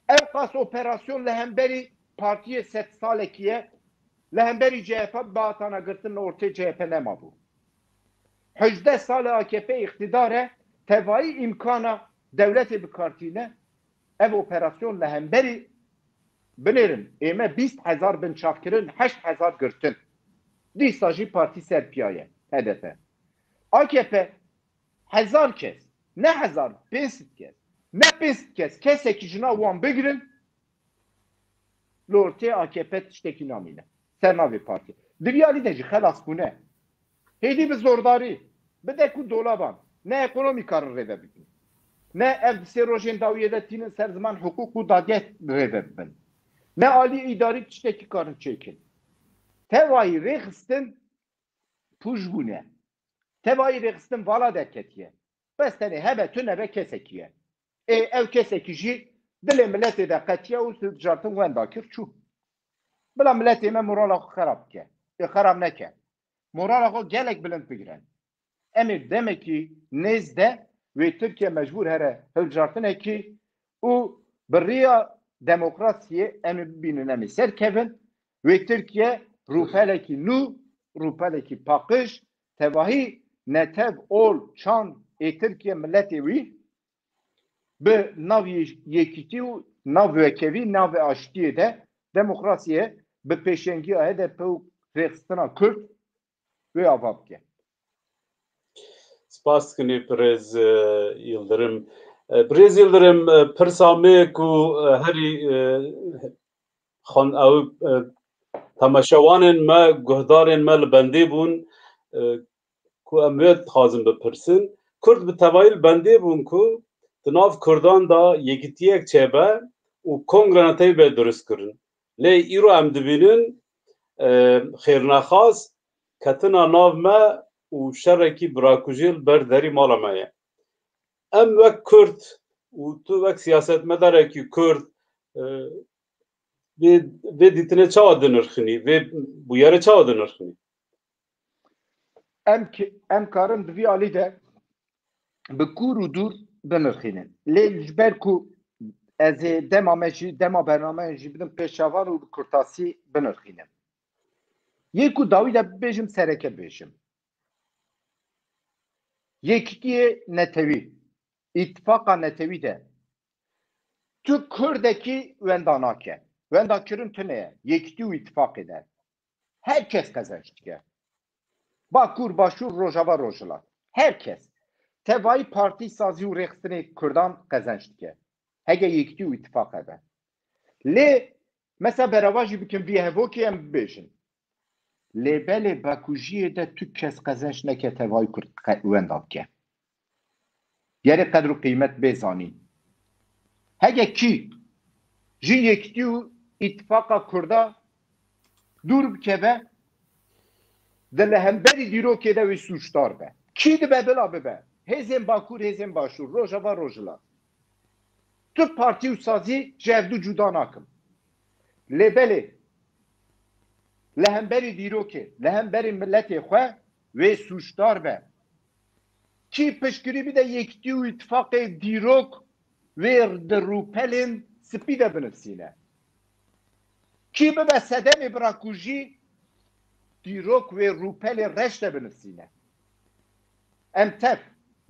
Ev qas operasyon li hemberî partiyê set salekî ye li hemberî CHP batana girtin ortê CHP nema bû. 18 sal AKP iktidare tevayî imkana devletê bikartîne ev operasyon li hemberî binêrin ême 20,000 binçavkirin 8,000 girtin. Dîsa jî partî ser piyaye HDP. AKP 1000 kes ne 500 kes ne 500 kes kesekî jina wan bigirin li ortê AKP tiştekî namîne. Ser navê partî. Diviyalî de jî xelas bûne. Hêdî bi zordarî bide ku dolaban ne ekonomî karin rêve bikin. Ne ev sê rojên dawiyê de tînin ser ziman hukuk û dageh rêve bibin. Ne alî îdarî tiştekî karin çêkin. Tevayî rêxistin puj bûne. Tevayî rêxistin vala derketiye. Bes tenê hebe tu nebe kesekî ye. Ev kesekî jî dilê milletê de qetiye û jartin wenda kir çû. Bila milletê me morala xwe xerab bike. Xerab neke. Morala xwe gelek bilind bigire. Em ê demekî nêz de wê Tirkiye mecbûr here hiljartinekî û bi rêya demokrasiyê em ê bibînin em ê serkevin wê Tirkiye rûpelekî nû, rûpelekî paqij, tevahî netev ol çan ê Tirkiye milletê wî bi nav yekîtî û nav wekevî, nav aştiyê de demokrasiyê bi pêşengiya HDP û rêxistina Kurd wê ava bike. Spas dikim Pirêz Yıldırım. Pirêz Yıldırım pirsa me ku herî ew temaşewanên me guhdarên me li bendê bûn ku em wê dixwazin bipirsin. Kurd bi tevahî li bendê bûn ku di nav Kurdan da yekîtiyek çêbe û kongrena tê bê durist kirin. Lê îro em dibînin xêrnexwaz ketina nav me û şerekî birakujî li ber derî mala me ye. Em wek Kurd û tu wek siyasetmedarekî Kurd vê dîtinê çawa dinirxînî? Vê bûyerê çawa dinirxînî? Em karin divî alî de bi kur û dûr binirxînin. Lê ji ber ku ez ê dema me jî dema bername jî bidim pêşavan û bi kurtasî binirxînim. Yê ku dawî de bibêjim sereke bêjim. Yekîtiyê netewî, îttifaka netewî de tu Kurdekî wenda nake. Wenda kirin tune ye. Yekîtî û îttifakê de. Herkes qezenç dike. Bakur, Başûr, Rojava, Rojhilat. Herkes. Tevayî partî sazî û rêxistinê Kurdan qezenç dike. Hege yekti û ittifaq hebe. Lê mesela beraber jî bikin vî hevokê em bibêjin. Lê belê Bakujiyê de tu kes qezenç neke tevayî Kurd wenda bike. Yerê qedr û qîmet bê zanîn. Hege kî ji yekî û îttifaqa Kurda dûr bikeve di li hemberî dîrokê de wê sûçdar be. Kî dibe bila bibe? Hêzên Bakur, hêzên Başûr, Rojava, Rojhilat. Tu partî û sazî ji ev du cuda nakin. Lê belê li hemberî dîrokê, li hemberî milletê xwe wê sûçdar be. Kî piştgirî bide yekî û îttifaqê dîrok wê di rûpelên spî de binivîne. Kî bibe sedemê Birakujî dîrok wê rûpelê reş de binivîne. Em tev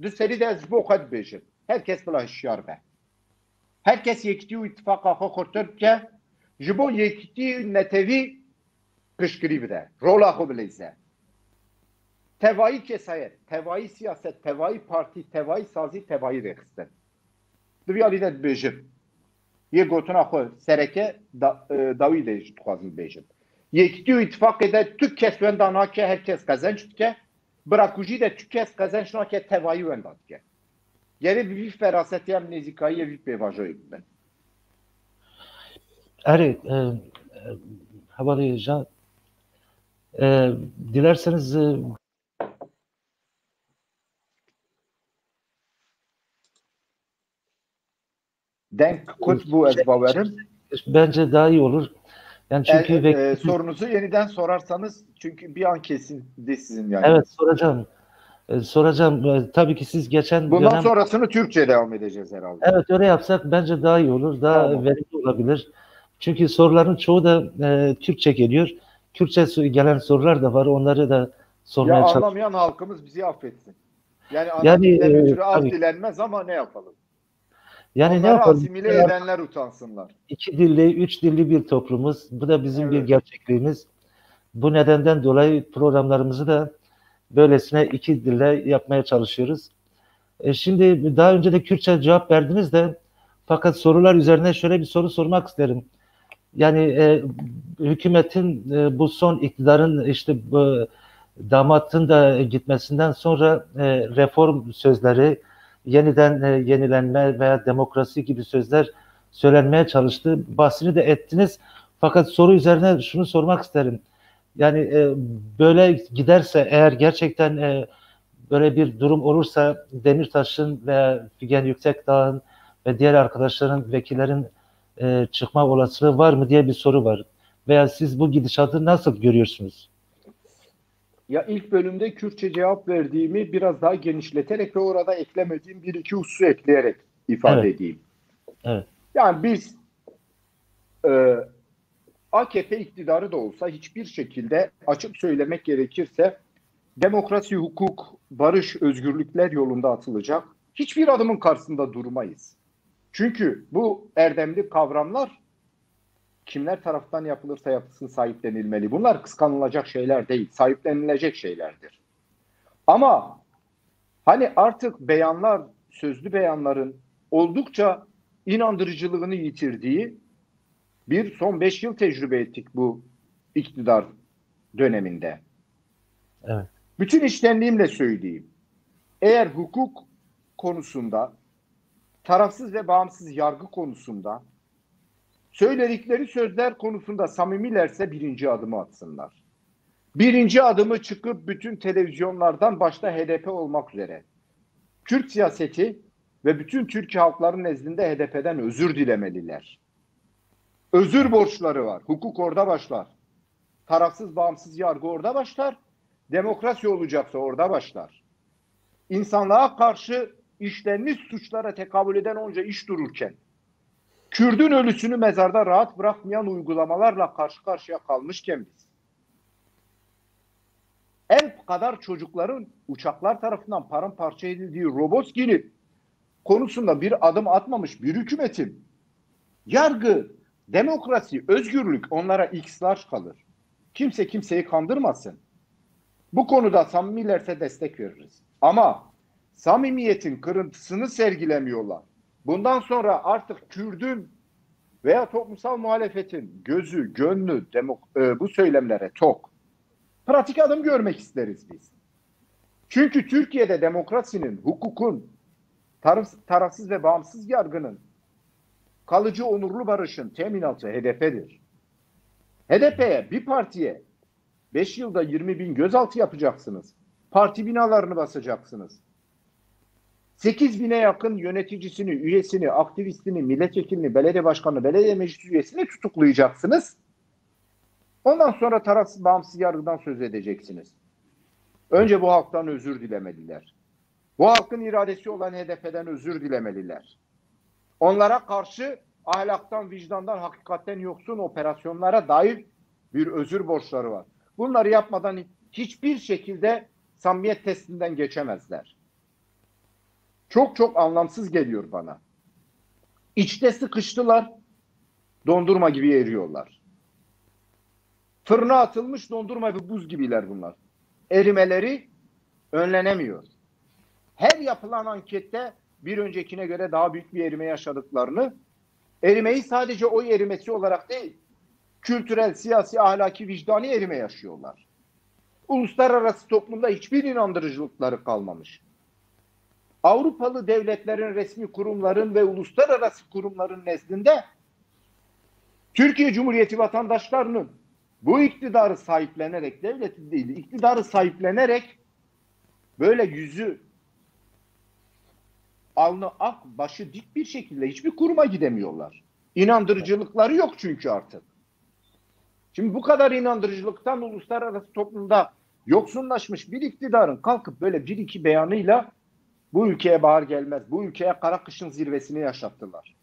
du serî de ez ji bo xwe dibêjim. Herkes bila hişyar be. Herkes yekî û îttifaqa xwe xurtir bike, ji bo yekîtî netewî piştgirî bide. Rola xwe bilêze. Tevayî kesayet, tevayî siyaset, tevayî partî, tevayî sazî, tevayî rêxistin. Diviyalî de dibêjim. Yê gotina xwe sereke dawî de jî dixwazim bibêjim. Yekîtî û îttifaqê de tu kes wenda nake, herkes qezenç dike. Birakujî de tu kes qezenç nake, tevayî wenda dike. Yerê vî ferasetê em nêzîkayiyê vî pêvajoyê bibin. Erê, hevalê Can, dilerseniz Denk kurt bu ez bawerim. bence daha iyi olur. Yani çünkü sorunuzu yeniden sorarsanız çünkü bir an kesildi sizin yani. Evet, soracağım. Tabii ki siz geçen bundan dönem... sonrasını Türkçe devam edeceğiz herhalde. Evet, öyle yapsak bence daha iyi olur. Daha tamam. Verimli olabilir. Çünkü soruların çoğu da Türkçe geliyor. Kürtçe gelen sorular da var. Onları da sormaya çalışıyorum. Anlamayan halkımız bizi affetsin. Yani ana dilden ötürü az dilenmez ama ne yapalım? Yani onları ne yapalım? Asimile edenler utansınlar. 2 dilli, 3 dilli bir toplumuz. Bu da bizim bir gerçekliğimiz. Bu nedenden dolayı programlarımızı da böylesine 2 dille yapmaya çalışıyoruz. Şimdi daha önce de Kürtçe cevap verdiniz de fakat sorular üzerine şöyle bir soru sormak isterim. Yani hükümetin bu son iktidarın işte bu damatın da gitmesinden sonra reform sözleri, yeniden yenilenme veya demokrasi gibi sözler söylenmeye çalıştı. Bahsini de ettiniz. Fakat soru üzerine şunu sormak isterim. Yani böyle giderse eğer gerçekten böyle bir durum olursa Demirtaş'ın veya Figen Yüksekdağ'ın ve diğer arkadaşların, vekillerin çıkma olasılığı var mı diye bir soru var. Veya siz bu gidişatı nasıl görüyorsunuz? Ya ilk bölümde Kürtçe cevap verdiğimi biraz daha genişleterek ve orada eklemediğim bir iki hususu ekleyerek ifade edeyim. Evet. Yani biz AKP iktidarı da olsa hiçbir şekilde açık söylemek gerekirse demokrasi, hukuk, barış, özgürlükler yolunda atılacak hiçbir adımın karşısında durmayız. Çünkü bu erdemli kavramlar kimler tarafından yapılırsa yapılsın sahiplenilmeli. Bunlar kıskanılacak şeyler değil, sahiplenilecek şeylerdir. Ama hani artık beyanlar, sözlü beyanların oldukça inandırıcılığını yitirdiği bir son 5 yıl tecrübe ettik bu iktidar döneminde. Evet. Bütün içtenliğimle söyleyeyim. Eğer hukuk konusunda, tarafsız ve bağımsız yargı konusunda, söyledikleri sözler konusunda samimilerse birinci adımı atsınlar. Birinci adımı çıkıp bütün televizyonlardan başta HDP olmak üzere Kürt siyaseti ve bütün Türkiye halklarının nezdinde HDP'den özür dilemeliler. Özür borçları var. Hukuk orada başlar. Tarafsız bağımsız yargı orada başlar. Demokrasi olacaksa orada başlar. İnsanlığa karşı işlenmiş suçlara tekabül eden onca iş dururken Kürdün ölüsünü mezarda rahat bırakmayan uygulamalarla karşı karşıya kalmışken biz en kadar çocukların uçaklar tarafından paramparça edildiği Roboski'nin konusunda bir adım atmamış bir hükümetin yargı, demokrasi, özgürlük onlara x-large kalır. Kimse kimseyi kandırmasın. Bu konuda samimilerse destek veririz. Ama samimiyetin kırıntısını sergilemiyorlar. bundan sonra artık Kürdün veya toplumsal muhalefetin gözü, gönlü bu söylemlere tok. Pratik adım görmek isteriz biz. Çünkü Türkiye'de demokrasinin, hukukun, tarafsız ve bağımsız yargının, kalıcı onurlu barışın teminatı HDP'dir. HDP'ye, bir partiye 5 yılda 20 bin gözaltı yapacaksınız. Parti binalarını basacaksınız. 8 bine yakın yöneticisini, üyesini, aktivistini, milletvekilini, belediye başkanını, belediye meclis üyesini tutuklayacaksınız. Ondan sonra tarafsız bağımsız yargıdan söz edeceksiniz. Önce bu halktan özür dilemeliler. Bu halkın iradesi olan HDP'den özür dilemeliler. Onlara karşı ahlaktan, vicdandan, hakikatten yoksun operasyonlara dair bir özür borçları var. Bunları yapmadan hiçbir şekilde samimiyet testinden geçemezler. Çok çok anlamsız geliyor bana. İçte sıkıştılar, dondurma gibi eriyorlar. Fırına atılmış dondurma ve buz gibiler bunlar. Erimeleri önlenemiyor. Her yapılan ankette bir öncekine göre daha büyük bir erime yaşadıklarını, erimeyi sadece oy erimesi olarak değil, kültürel, siyasi, ahlaki, vicdani erime yaşıyorlar. Uluslararası toplumda hiçbir inandırıcılıkları kalmamış. Avrupalı devletlerin, resmi kurumların ve uluslararası kurumların nezdinde Türkiye Cumhuriyeti vatandaşlarının bu iktidarı sahiplenerek, devleti değil, iktidarı sahiplenerek böyle yüzü alnı ak, başı dik bir şekilde hiçbir kuruma gidemiyorlar. İnandırıcılıkları yok çünkü artık. Şimdi bu kadar inandırıcılıktan uluslararası toplumda yoksunlaşmış bir iktidarın kalkıp böyle bir iki beyanıyla bu ülkeye bahar gelmez, bu ülkeye kara kışın zirvesini yaşattılar.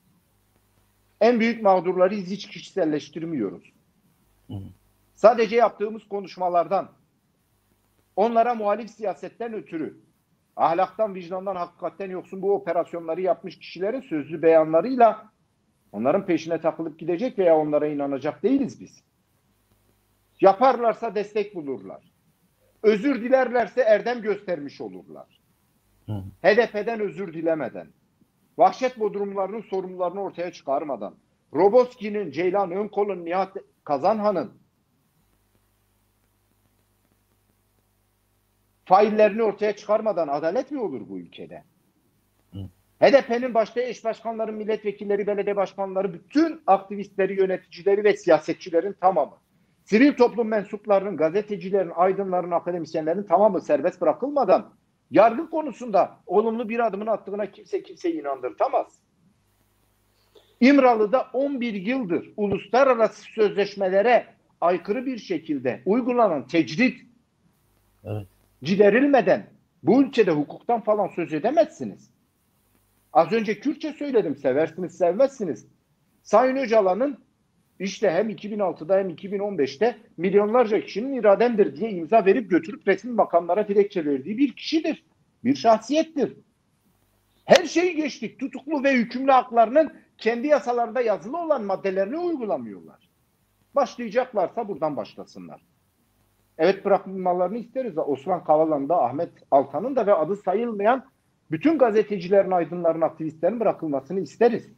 En büyük mağdurları hiç kişiselleştirmiyoruz. Sadece yaptığımız konuşmalardan, onlara muhalif siyasetten ötürü, ahlaktan, vicdandan, hakikatten yoksun bu operasyonları yapmış kişilerin sözlü beyanlarıyla onların peşine takılıp gidecek veya onlara inanacak değiliz biz. Yaparlarsa destek bulurlar. Özür dilerlerse erdem göstermiş olurlar. HDP'den özür dilemeden, vahşet bodrumlarının sorumlularını ortaya çıkarmadan, Roboski'nin, Ceylan Önkol'un, Nihat Kazanhan'ın faillerini ortaya çıkarmadan adalet mi olur bu ülkede? HDP'nin başta eş başkanları, milletvekilleri, belediye başkanları, bütün aktivistleri, yöneticileri ve siyasetçilerin tamamı, sivil toplum mensuplarının, gazetecilerin, aydınların, akademisyenlerin tamamı serbest bırakılmadan yargı konusunda olumlu bir adımın attığına kimse kimseyi inandırtamaz. İmralı'da 11 yıldır uluslararası sözleşmelere aykırı bir şekilde uygulanan tecrit giderilmeden bu ülkede hukuktan falan söz edemezsiniz. Az önce Kürtçe söyledim, seversiniz sevmezsiniz. Sayın Öcalan'ın işte hem 2006'da hem 2015'te milyonlarca kişinin irademdir diye imza verip götürüp resmi makamlara dilekçe verdiği bir kişidir. Bir şahsiyettir. Her şeyi geçtik. Tutuklu ve hükümlü haklarının kendi yasalarında yazılı olan maddelerini uygulamıyorlar. Başlayacaklarsa buradan başlasınlar. Evet, bırakılmalarını isteriz. Osman Kavala'nın da, Ahmet Altan'ın da ve adı sayılmayan bütün gazetecilerin, aydınların, aktivistlerin bırakılmasını isteriz.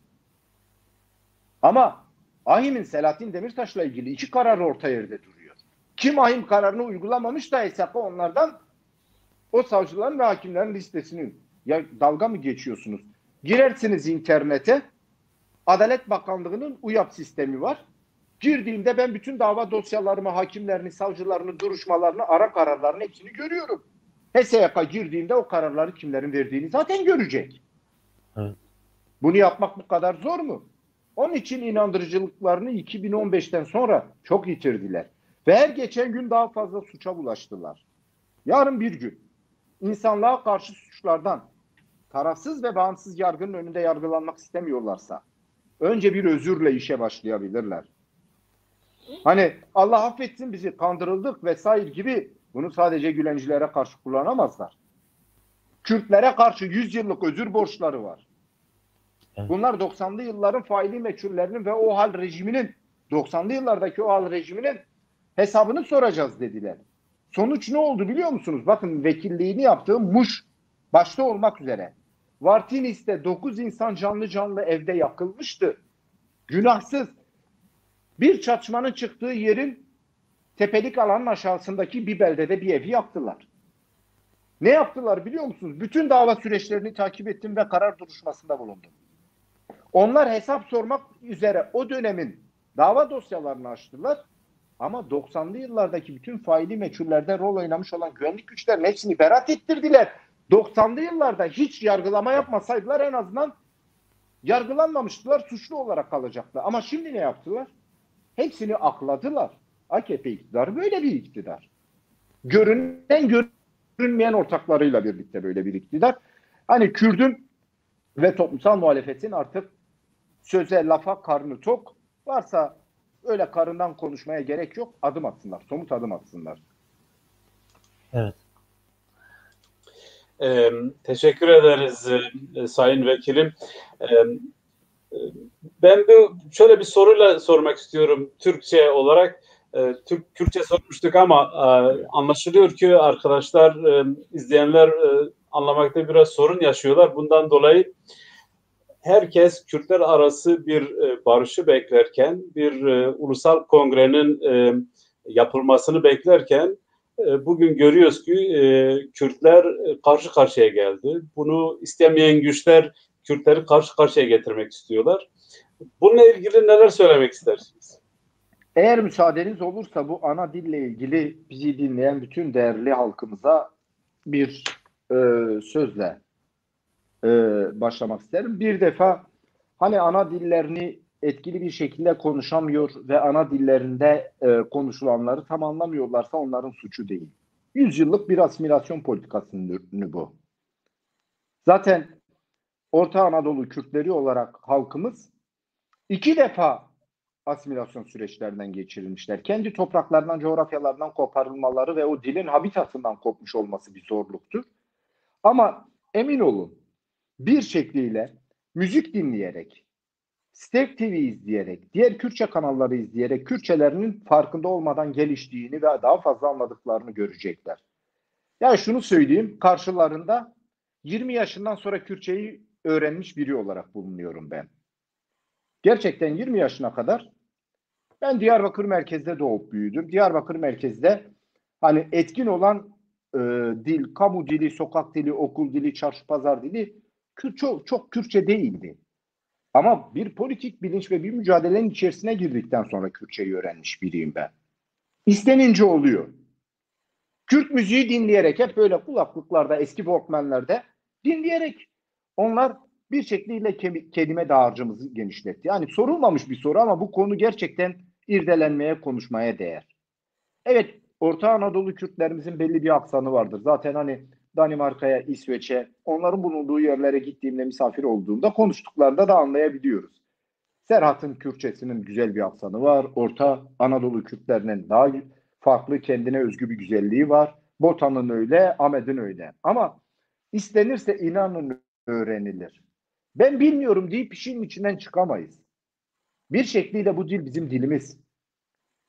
Ama AİHM'in Selahattin Demirtaş'la ilgili 2 kararı orta yerde duruyor. Kim AİHM kararını uygulamamış da hesapla onlardan o savcıların ve hakimlerin listesini, ya dalga mı geçiyorsunuz? Girersiniz internete, Adalet Bakanlığı'nın UYAP sistemi var. Girdiğimde ben bütün dava dosyalarımı, hakimlerini, savcılarını, duruşmalarını, ara kararlarını hepsini görüyorum. HSYK girdiğimde o kararları kimlerin verdiğini zaten görecek. Evet. Bunu yapmak bu kadar zor mu? Onun için inandırıcılıklarını 2015'ten sonra çok yitirdiler. Ve her geçen gün daha fazla suça bulaştılar. Yarın bir gün insanlığa karşı suçlardan tarafsız ve bağımsız yargının önünde yargılanmak istemiyorlarsa önce bir özürle işe başlayabilirler. Hani Allah affetsin bizi, kandırıldık vesaire gibi bunu sadece Gülencilere karşı kullanamazlar. Kürtlere karşı 100 yıllık özür borçları var. Bunlar 90'lı yılların faili meçhullerinin ve o hal rejiminin, 90'lı yıllardaki o hal rejiminin hesabını soracağız dediler. Sonuç ne oldu biliyor musunuz? Bakın, vekilliğini yaptığı Muş başta olmak üzere Vartinis'te 9 insan canlı canlı evde yakılmıştı. Günahsız. Bir çatışmanın çıktığı yerin tepelik alanın aşağısındaki bir beldede bir evi yaktılar. Ne yaptılar biliyor musunuz? Bütün dava süreçlerini takip ettim ve karar duruşmasında bulundum. Onlar hesap sormak üzere o dönemin dava dosyalarını açtılar. Ama 90'lı yıllardaki bütün faili meçhullerde rol oynamış olan güvenlik güçlerinin hepsini beraat ettirdiler. 90'lı yıllarda hiç yargılama yapmasaydılar en azından yargılanmamıştılar, suçlu olarak kalacaktı. Ama şimdi ne yaptılar? Hepsini akladılar. AKP iktidarı böyle bir iktidar. Görünen görünmeyen ortaklarıyla birlikte böyle bir iktidar. Hani Kürdün ve toplumsal muhalefetin artık söze, lafa karnı tok. Varsa öyle karından konuşmaya gerek yok. Adım atsınlar. Somut adım atsınlar. Evet. Teşekkür ederiz Sayın Vekilim. Ben şöyle bir soruyla sormak istiyorum Türkçe olarak. Kürtçe sormuştuk ama anlaşılıyor ki arkadaşlar, izleyenler anlamakta biraz sorun yaşıyorlar. Bundan dolayı herkes Kürtler arası bir barışı beklerken, bir ulusal kongrenin yapılmasını beklerken bugün görüyoruz ki Kürtler karşı karşıya geldi. Bunu istemeyen güçler Kürtleri karşı karşıya getirmek istiyorlar. Bununla ilgili neler söylemek istersiniz? Eğer müsaadeniz olursa bu ana dille ilgili bizi dinleyen bütün değerli halkımıza bir sözle başlamak isterim. Bir defa hani ana dillerini etkili bir şekilde konuşamıyor ve ana dillerinde konuşulanları tam anlamıyorlarsa onların suçu değil. 100 yıllık bir asimilasyon politikasının ürünü bu. Zaten Orta Anadolu Kürtleri olarak halkımız 2 defa asimilasyon süreçlerinden geçirilmişler. Kendi topraklarından, coğrafyalarından koparılmaları ve o dilin habitatından kopmuş olması bir zorluktur. Ama emin olun, bir şekliyle müzik dinleyerek, Step TV izleyerek, diğer Kürtçe kanalları izleyerek Kürtçelerinin farkında olmadan geliştiğini ve daha fazla anladıklarını görecekler. Yani şunu söyleyeyim, karşılarında 20 yaşından sonra Kürtçeyi öğrenmiş biri olarak bulunuyorum ben. Gerçekten 20 yaşına kadar ben Diyarbakır merkezde doğup büyüdüm. Diyarbakır merkezde hani etkin olan dil, kamu dili, sokak dili, okul dili, çarşı pazar dili çok Kürtçe değildi. Ama bir politik bilinç ve bir mücadelenin içerisine girdikten sonra Kürtçeyi öğrenmiş biriyim ben. İstenince oluyor. Kürt müziği dinleyerek, hep böyle kulaklıklarda, eski Walkman'lerde dinleyerek onlar bir şekliyle kelime dağarcığımızı genişletti. Yani sorulmamış bir soru ama bu konu gerçekten irdelenmeye, konuşmaya değer. Evet, Orta Anadolu Kürtlerimizin belli bir aksanı vardır. Zaten hani Danimarka'ya, İsveç'e, onların bulunduğu yerlere gittiğimde, misafir olduğumda konuştuklarında da anlayabiliyoruz. Serhat'ın Kürtçesinin güzel bir aksanı var. Orta Anadolu Kürtlerinin daha farklı, kendine özgü bir güzelliği var. Botan'ın öyle, Ahmet'in öyle. Ama istenirse inanın öğrenilir. Ben bilmiyorum deyip işin içinden çıkamayız. Bir şekliyle bu dil bizim dilimiz.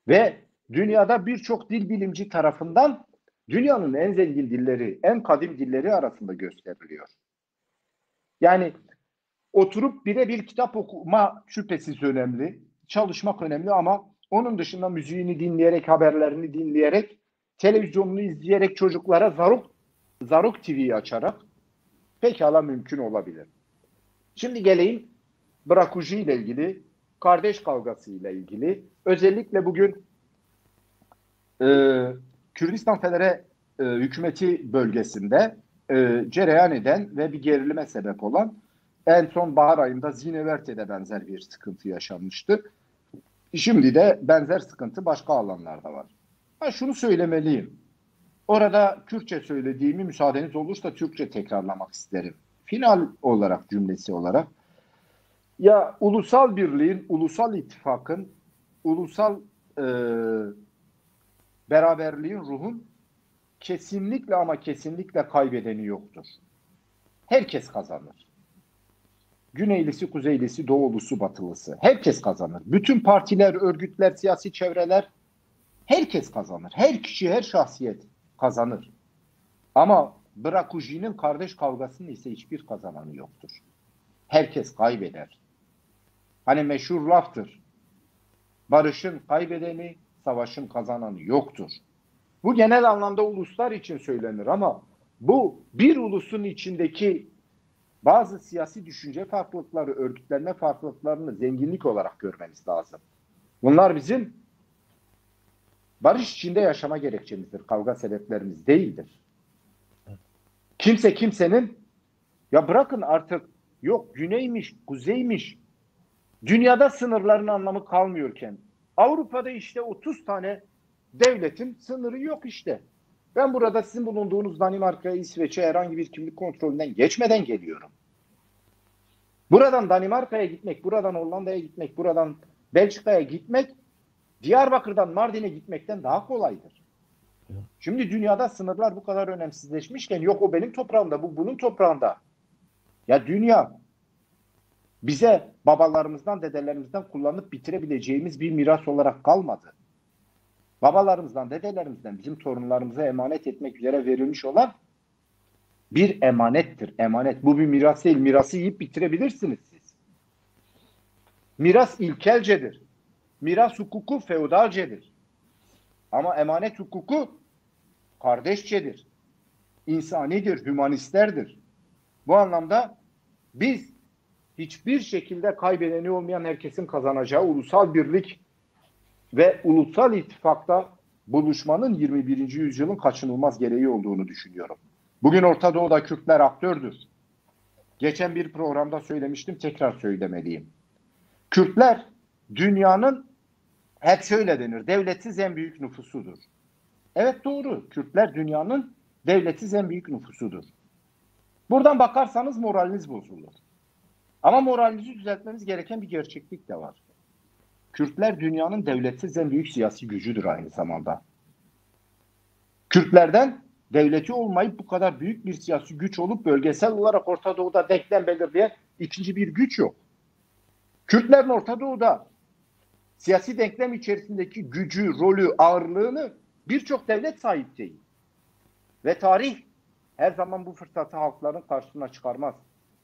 Ve dünyada birçok dil bilimci tarafından dünyanın en zengin dilleri, en kadim dilleri arasında gösteriliyor. Yani oturup birebir kitap okuma şüphesiz önemli, çalışmak önemli ama onun dışında müziğini dinleyerek, haberlerini dinleyerek, televizyonunu izleyerek çocuklara Zaruk TV'yi açarak pekala mümkün olabilir. Şimdi geleyim Brakuji ile ilgili, kardeş kavgası ile ilgili. Özellikle bugün Kürdistan Federe hükümeti bölgesinde cereyan eden ve bir gerilime sebep olan, en son bahar ayında Zineverte'de benzer bir sıkıntı yaşanmıştı. Şimdi de benzer sıkıntı başka alanlarda var. Şunu söylemeliyim. Orada Kürtçe söylediğimi müsaadeniz olursa Türkçe tekrarlamak isterim. Final olarak, cümlesi olarak. Ya ulusal birliğin, ulusal ittifakın, ulusal beraberliğin, ruhun kesinlikle ama kesinlikle kaybedeni yoktur. Herkes kazanır. Güneylisi, kuzeylisi, doğulusu, batılısı. Herkes kazanır. Bütün partiler, örgütler, siyasi çevreler herkes kazanır. Her kişi, her şahsiyet kazanır. Ama Bırakujinin kardeş kavgasının ise hiçbir kazananı yoktur. Herkes kaybeder. Hani meşhur laftır. Barışın kaybedeni, savaşın kazananı yoktur. Bu genel anlamda uluslar için söylenir ama bu bir ulusun içindeki bazı siyasi düşünce farklılıkları, örgütlenme farklılıklarını zenginlik olarak görmemiz lazım. Bunlar bizim barış içinde yaşama gerekçemizdir. Kavga sebeplerimiz değildir. Kimse kimsenin ya bırakın artık yok güneymiş, kuzeymiş. Dünyada sınırların anlamı kalmıyorken Avrupa'da işte 30 tane devletin sınırı yok işte. Ben burada sizin bulunduğunuz Danimarka'ya, İsveç'e herhangi bir kimlik kontrolünden geçmeden geliyorum. Buradan Danimarka'ya gitmek, buradan Hollanda'ya gitmek, buradan Belçika'ya gitmek Diyarbakır'dan Mardin'e gitmekten daha kolaydır. Şimdi dünyada sınırlar bu kadar önemsizleşmişken yok o benim toprağımda, bu bunun toprağında. Ya dünya bize babalarımızdan, dedelerimizden kullanıp bitirebileceğimiz bir miras olarak kalmadı. Babalarımızdan, dedelerimizden bizim torunlarımıza emanet etmek üzere verilmiş olan bir emanettir. Emanet. Bu bir miras değil. Mirası yiyip bitirebilirsiniz siz. Miras ilkelcedir. Miras hukuku feodalcedir. Ama emanet hukuku kardeşçedir. İnsanidir, hümanistlerdir. Bu anlamda biz hiçbir şekilde kaybedeni olmayan herkesin kazanacağı ulusal birlik ve ulusal ittifakta buluşmanın 21. yüzyılın kaçınılmaz gereği olduğunu düşünüyorum. Bugün Orta Doğu'da Kürtler aktördür. Geçen bir programda söylemiştim, tekrar söylemeliyim. Kürtler dünyanın hep şöyle denir, devletsiz en büyük nüfusudur. Evet doğru, Kürtler dünyanın devletsiz en büyük nüfusudur. Buradan bakarsanız moraliniz bozulur. Ama moralinizi düzeltmeniz gereken bir gerçeklik de var. Kürtler dünyanın devletsiz en büyük siyasi gücüdür aynı zamanda. Kürtlerden devleti olmayıp bu kadar büyük bir siyasi güç olup bölgesel olarak Orta Doğu'da denklem belirleyen ikinci bir güç yok. Kürtlerin Orta Doğu'da siyasi denklem içerisindeki gücü, rolü, ağırlığını birçok devlet sahip değil. Ve tarih her zaman bu fırsatı halkların karşısına çıkarmaz.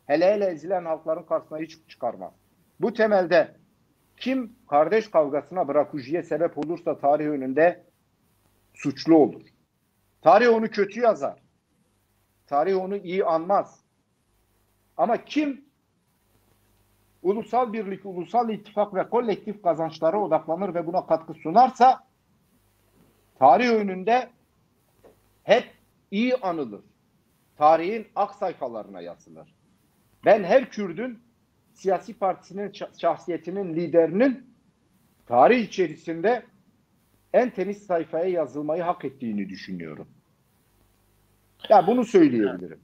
Hele hele ezilen halkların karşısına hiç çıkarmaz. Bu temelde kim kardeş kavgasına bırakıcıya sebep olursa tarih önünde suçlu olur. Tarih onu kötü yazar. Tarih onu iyi anmaz. Ama kim ulusal birlik, ulusal ittifak ve kolektif kazançlara odaklanır ve buna katkı sunarsa tarih önünde hep iyi anılır. Tarihin ak sayfalarına yazılır. Ben her Kürt'ün siyasi partisinin şahsiyetinin liderinin tarih içerisinde en temiz sayfaya yazılmayı hak ettiğini düşünüyorum. Ya bunu söyleyebilirim.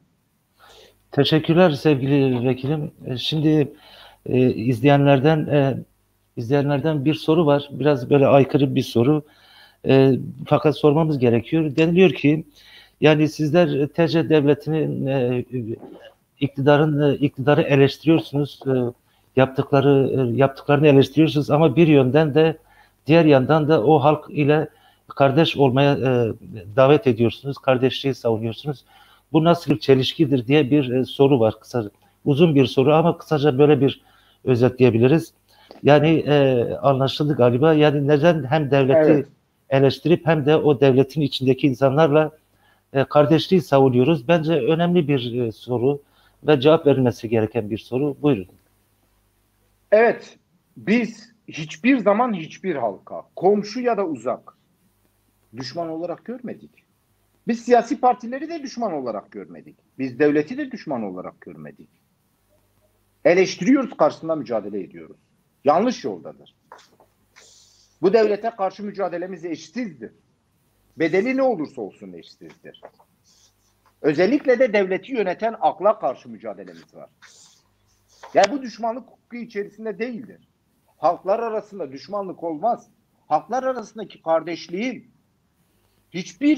Teşekkürler sevgili vekilim. Şimdi izleyenlerden bir soru var. Biraz böyle aykırı bir soru. Fakat sormamız gerekiyor. Deniliyor ki yani sizler TC devletinin iktidarı eleştiriyorsunuz. Yaptıklarını eleştiriyorsunuz ama diğer yandan da o halk ile kardeş olmaya davet ediyorsunuz. Kardeşliği savunuyorsunuz. Bu nasıl bir çelişkidir diye bir soru var. Uzun bir soru ama kısaca böyle bir özetleyebiliriz. Yani anlaşıldı galiba. Yani neden hem devleti eleştirip hem de o devletin içindeki insanlarla kardeşliği savunuyoruz? Bence önemli bir soru ve cevap verilmesi gereken bir soru. Buyurun. Evet, biz hiçbir zaman hiçbir halka, komşu ya da uzak düşman olarak görmedik. Biz siyasi partileri de düşman olarak görmedik. Biz devleti de düşman olarak görmedik. Eleştiriyoruz, karşısında mücadele ediyoruz. Yanlış yoldadır. Bu devlete karşı mücadelemiz eşsizdir. Bedeli ne olursa olsun eşsizdir. Özellikle de devleti yöneten akla karşı mücadelemiz var. Yani bu düşmanlık hukuku içerisinde değildir. Halklar arasında düşmanlık olmaz. Halklar arasındaki kardeşliğin hiçbir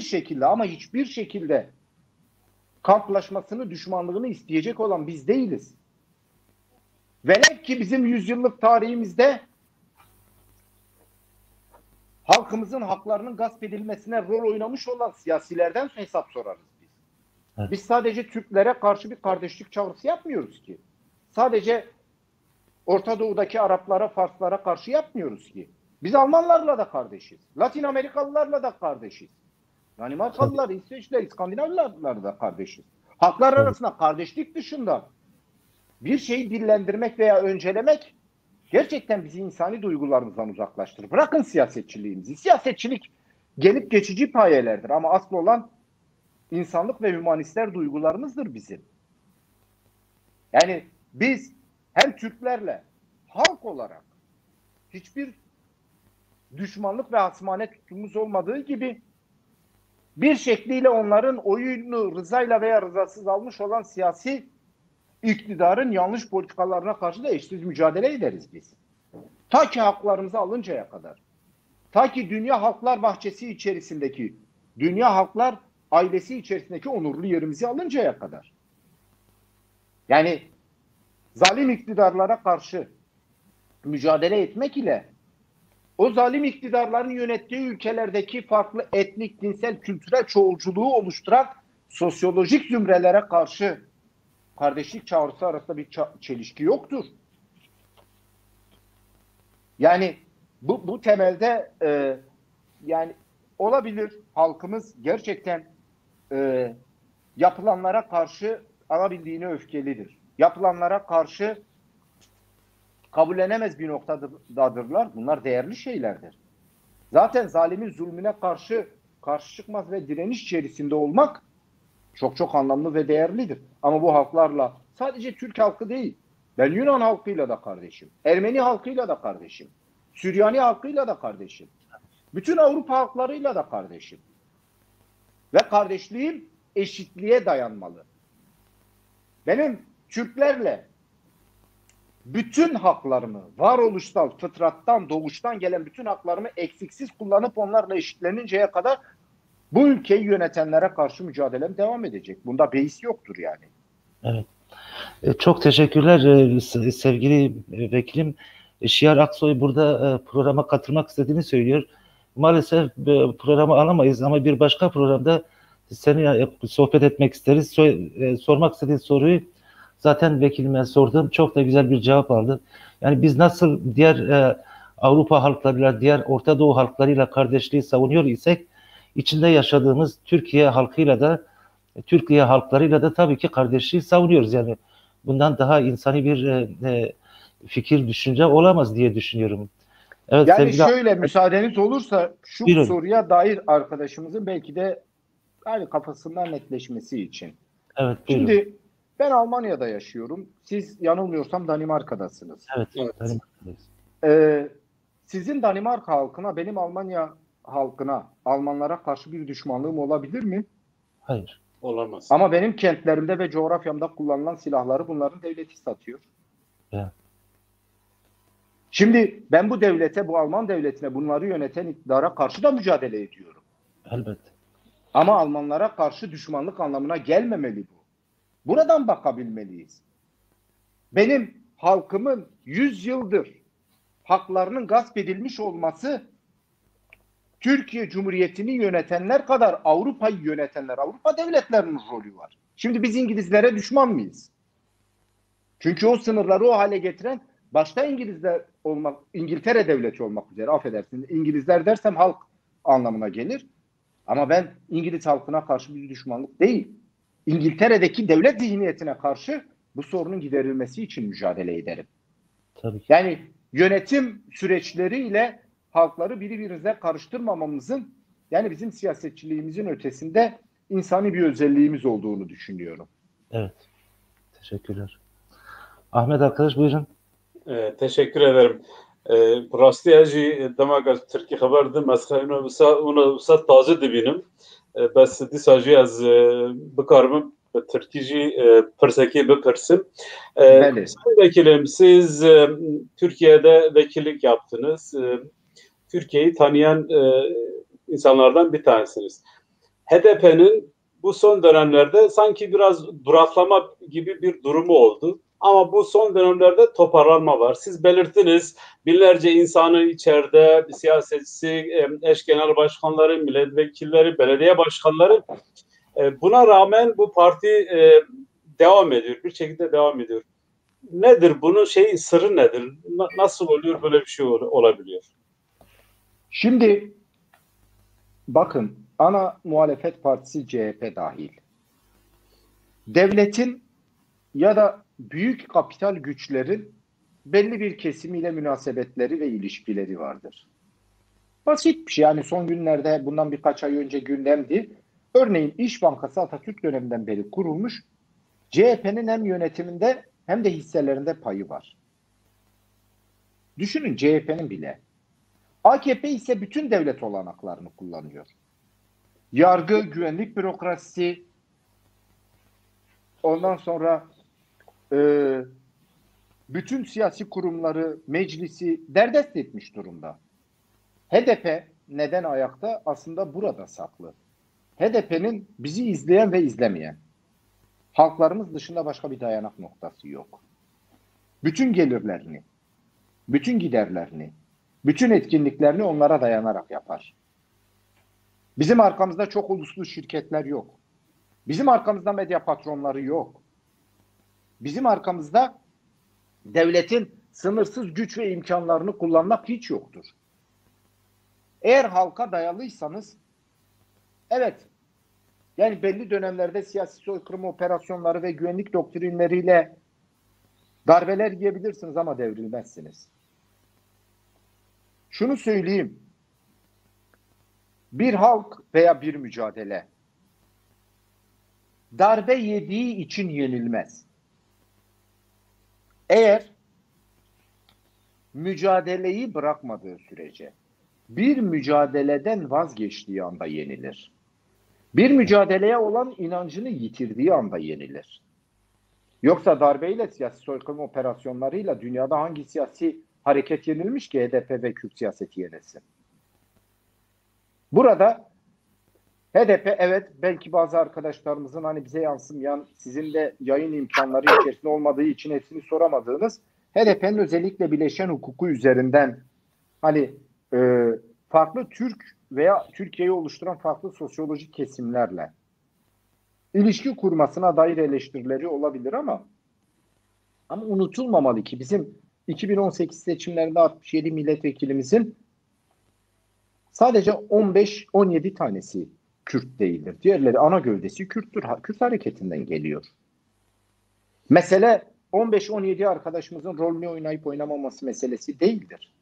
şekilde kamplaşmasını, düşmanlığını isteyecek olan biz değiliz. Velev ki bizim yüzyıllık tarihimizde halkımızın haklarının gasp edilmesine rol oynamış olan siyasilerden hesap sorarız biz. Evet. Biz sadece Türklere karşı bir kardeşlik çağrısı yapmıyoruz ki. Sadece Orta Doğu'daki Araplara, Farslara karşı yapmıyoruz ki. Biz Almanlarla da kardeşiz. Latin Amerikalılarla da kardeşiz. Danimarkalılar, İsveçliler, İskandinavlarla da kardeşiz. Halklar arasında kardeşlik dışında bir şeyi dillendirmek veya öncelemek gerçekten bizi insani duygularımızdan uzaklaştırır. Bırakın siyasetçiliğimizi. Siyasetçilik gelip geçici payelerdir ama asıl olan insanlık ve hümanistler duygularımızdır bizim. Yani biz hem Türklerle halk olarak hiçbir düşmanlık ve hasmane tutumumuz olmadığı gibi bir şekliyle onların oyunu rızayla veya rızasız almış olan siyasi iktidarın yanlış politikalarına karşı da eşsiz mücadele ederiz biz. Ta ki haklarımızı alıncaya kadar. Ta ki Dünya Halklar Bahçesi içerisindeki, Dünya Halklar ailesi içerisindeki onurlu yerimizi alıncaya kadar. Yani zalim iktidarlara karşı mücadele etmek ile o zalim iktidarların yönettiği ülkelerdeki farklı etnik, dinsel, kültürel çoğulculuğu oluşturan sosyolojik zümrelere karşı kardeşlik çağrısı arasında bir çelişki yoktur. Yani bu temelde yani olabilir halkımız gerçekten yapılanlara karşı alabildiğine öfkelidir. Yapılanlara karşı kabullenemez bir noktadadırlar. Bunlar değerli şeylerdir. Zaten zalimin zulmüne karşı çıkmaz ve direniş içerisinde olmak çok çok anlamlı ve değerlidir. Ama bu halklarla sadece Türk halkı değil, ben Yunan halkıyla da kardeşim, Ermeni halkıyla da kardeşim, Süryani halkıyla da kardeşim, bütün Avrupa halklarıyla da kardeşim. Ve kardeşliğim eşitliğe dayanmalı. Benim Türklerle bütün haklarımı, varoluşsal, fıtrattan, doğuştan gelen bütün haklarımı eksiksiz kullanıp onlarla eşitleninceye kadar bu ülkeyi yönetenlere karşı mücadelem devam edecek. Bunda beis yoktur yani. Evet. Çok teşekkürler sevgili vekilim. Şiar Aksoy burada programa katılmak istediğini söylüyor. Maalesef programı alamayız ama bir başka programda seninle sohbet etmek isteriz. Sormak istediğin soruyu zaten vekilime sordum. Çok da güzel bir cevap aldı. Yani biz nasıl diğer Avrupa halklarıyla, diğer Orta Doğu halklarıyla kardeşliği savunuyor isek, içinde yaşadığımız Türkiye halkıyla da, Türkiye halklarıyla da tabii ki kardeşliği savunuyoruz. Yani bundan daha insani bir fikir, düşünce olamaz diye düşünüyorum. Evet, yani sevgili şöyle müsaadeniz olursa şu Buyurun. soruya dair arkadaşımızın belki de yani kafasından netleşmesi için. Evet, buyurun. Şimdi ben Almanya'da yaşıyorum. Siz yanılmıyorsam Danimarka'dasınız. Evet. Sizin Danimarka halkına, benim Almanya halkına, Almanlara karşı bir düşmanlığım olabilir mi? Hayır. Olamaz. Ama benim kentlerimde ve coğrafyamda kullanılan silahları bunların devleti satıyor. Evet. Şimdi ben bu devlete, bu Alman devletine, bunları yöneten iktidara karşı da mücadele ediyorum. Elbette. Ama Almanlara karşı düşmanlık anlamına gelmemeli bu. Buradan bakabilmeliyiz. Benim halkımın 100 yıldır haklarının gasp edilmiş olması Türkiye Cumhuriyeti'ni yönetenler kadar Avrupa'yı yönetenler, Avrupa devletlerinin rolü var. Şimdi biz İngilizlere düşman mıyız? Çünkü o sınırları o hale getiren başta İngiltere devleti olmak üzere, affedersiniz. İngilizler dersem halk anlamına gelir. Ama ben İngiliz halkına karşı bir düşmanlık değil, İngiltere'deki devlet zihniyetine karşı bu sorunun giderilmesi için mücadele ederim. Tabii ki. Yani yönetim süreçleriyle halkları birbirimize karıştırmamamızın, yani bizim siyasetçiliğimizin ötesinde insani bir özelliğimiz olduğunu düşünüyorum. Evet. Teşekkürler. Ahmet arkadaş buyurun. Teşekkür ederim. Rastî jî dema Tirkî xeber didim ez ona taze dibînim. Bes dîsa jî ez bikarim Tirkî jî pirsekê bipirsim. Vekilim, siz Türkiye'de vekillik yaptınız. Türkiye'yi tanıyan insanlardan bir tanesiniz. HDP'nin bu son dönemlerde sanki biraz duraklama gibi bir durumu oldu. Ama bu son dönemlerde toparlanma var. Siz belirttiniz, binlerce insanı içeride, siyasetçisi, eş genel başkanları, milletvekilleri, belediye başkanları Buna rağmen bu parti devam ediyor. Bir şekilde devam ediyor. Nedir bunun sırrı nedir? Nasıl oluyor böyle bir şey olabiliyor? Şimdi bakın, ana muhalefet partisi CHP dahil. Devletin ya da büyük kapital güçlerin belli bir kesimiyle münasebetleri ve ilişkileri vardır. Basit bir şey. Yani son günlerde, bundan birkaç ay önce gündemdi. Örneğin İş Bankası Atatürk döneminden beri kurulmuş. CHP'nin hem yönetiminde hem de hisselerinde payı var. Düşünün, CHP'nin bile. AKP ise bütün devlet olanaklarını kullanıyor. Yargı, güvenlik bürokrasisi, ondan sonra bütün siyasi kurumları, meclisi derdest etmiş durumda. HDP neden ayakta? Aslında burada saklı. HDP'nin bizi izleyen ve izlemeyen, halklarımız dışında başka bir dayanak noktası yok. Bütün gelirlerini, bütün giderlerini, bütün etkinliklerini onlara dayanarak yapar. Bizim arkamızda çok uluslu şirketler yok. Bizim arkamızda medya patronları yok. Bizim arkamızda devletin sınırsız güç ve imkanlarını kullanmak hiç yoktur. Eğer halka dayalıysanız, evet, yani belli dönemlerde siyasi soykırım operasyonları ve güvenlik doktrinleriyle darbeler yiyebilirsiniz ama devrilmezsiniz. Şunu söyleyeyim, bir halk veya bir mücadele darbe yediği için yenilmez. Eğer mücadeleyi bırakmadığı sürece, bir mücadeleden vazgeçtiği anda yenilir. Bir mücadeleye olan inancını yitirdiği anda yenilir. Yoksa darbeyle, siyasi soykırım operasyonlarıyla dünyada hangi siyasi hareket yenilmiş ki HDP ve Kürt siyaseti yenilsin? Burada HDP, evet, belki bazı arkadaşlarımızın hani bize yansımayan, sizin de yayın imkanları içerisinde olmadığı için hepsini soramadığınız, HDP'nin özellikle bileşen hukuku üzerinden hani farklı Türk veya Türkiye'yi oluşturan farklı sosyolojik kesimlerle ilişki kurmasına dair eleştirileri olabilir ama unutulmamalı ki bizim 2018 seçimlerinde 67 milletvekilimizin sadece 15-17 tanesi Kürt değildir. Diğerleri ana gövdesi Kürttür. Kürt hareketinden geliyor. Mesele 15-17 arkadaşımızın rolünü oynayıp oynamaması meselesi değildir.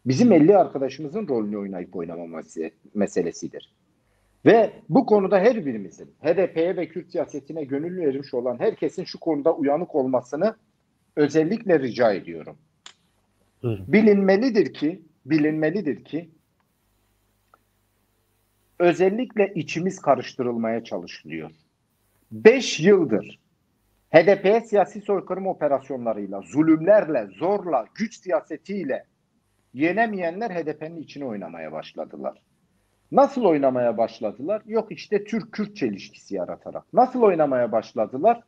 Bizim 50 arkadaşımızın rolünü oynayıp oynamaması meselesidir. Ve bu konuda her birimizin, HDP'ye ve Kürt siyasetine gönül vermiş olan herkesin şu konuda uyanık olmasını özellikle rica ediyorum. Buyurun. Bilinmelidir ki özellikle içimiz karıştırılmaya çalışılıyor. 5 yıldır HDP'ye siyasi soykırım operasyonlarıyla, zulümlerle, zorla, güç siyasetiyle yenemeyenler HDP'nin içine oynamaya başladılar. Nasıl oynamaya başladılar? Yok işte Türk-Kürt çelişkisi yaratarak. Nasıl oynamaya başladılar?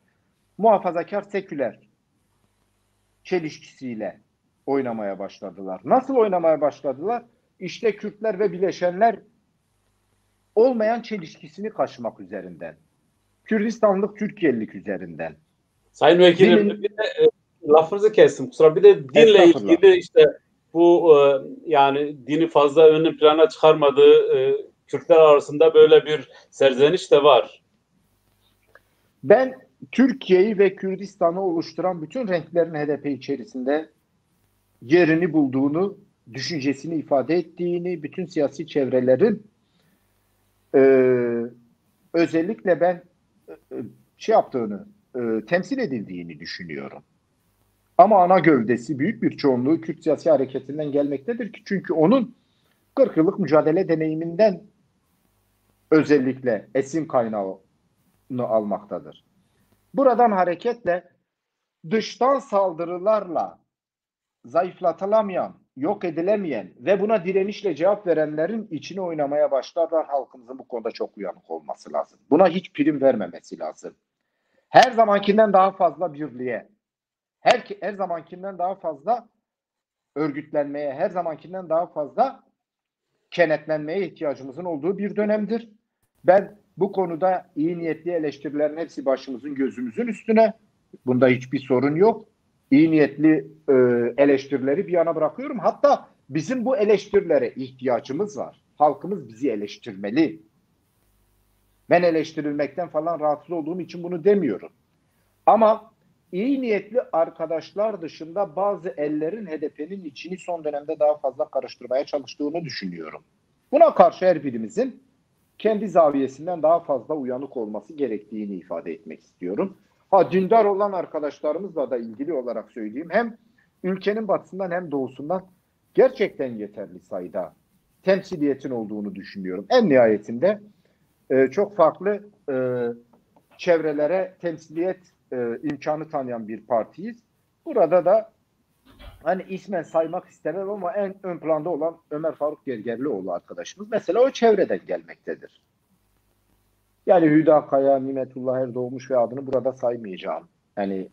Muhafazakar seküler çelişkisiyle oynamaya başladılar. Nasıl oynamaya başladılar? İşte Kürtler ve bileşenler olmayan çelişkisini kaşımak üzerinden. Kürdistanlık Türkiye'lilik üzerinden. Sayın Vekilim, bir de lafınızı kestim kusura. Bir de dinle ilgili işte bu yani dini fazla ön plana çıkarmadığı Kürtler arasında böyle bir serzeniş de var. Ben Türkiye'yi ve Kürdistan'ı oluşturan bütün renklerin HDP içerisinde yerini bulduğunu, düşüncesini ifade ettiğini, bütün siyasi çevrelerin özellikle ben temsil edildiğini düşünüyorum. Ama ana gövdesi, büyük bir çoğunluğu Kürt siyasi hareketinden gelmektedir ki çünkü onun 40 yıllık mücadele deneyiminden özellikle esin kaynağını almaktadır. Buradan hareketle dıştan saldırılarla zayıflatılamayan, yok edilemeyen ve buna direnişle cevap verenlerin içine oynamaya başlarlar. Halkımızın bu konuda çok uyanık olması lazım. Buna hiç prim vermemesi lazım. Her zamankinden daha fazla birliğe, her zamankinden daha fazla örgütlenmeye, her zamankinden daha fazla kenetlenmeye ihtiyacımızın olduğu bir dönemdir. Ben bu konuda iyi niyetli eleştirilerin hepsi başımızın gözümüzün üstüne. Bunda hiçbir sorun yok. İyi niyetli eleştirileri bir yana bırakıyorum. Hatta bizim bu eleştirilere ihtiyacımız var. Halkımız bizi eleştirmeli. Ben eleştirilmekten falan rahatsız olduğum için bunu demiyorum. Ama iyi niyetli arkadaşlar dışında bazı ellerin HDP'nin içini son dönemde daha fazla karıştırmaya çalıştığını düşünüyorum. Buna karşı her birimizin kendi zaviyesinden daha fazla uyanık olması gerektiğini ifade etmek istiyorum. Dindar olan arkadaşlarımızla da ilgili olarak söyleyeyim. Hem ülkenin batısından hem doğusundan gerçekten yeterli sayıda temsiliyetin olduğunu düşünüyorum. En nihayetinde çok farklı çevrelere temsiliyet imkanı tanıyan bir partiyiz. Burada da hani ismen saymak istemem ama en ön planda olan Ömer Faruk Gergerlioğlu arkadaşımız mesela o çevreden gelmektedir. Yani Hüda Kaya, Nimetullah Erdoğmuş ve adını burada saymayacağım. Yani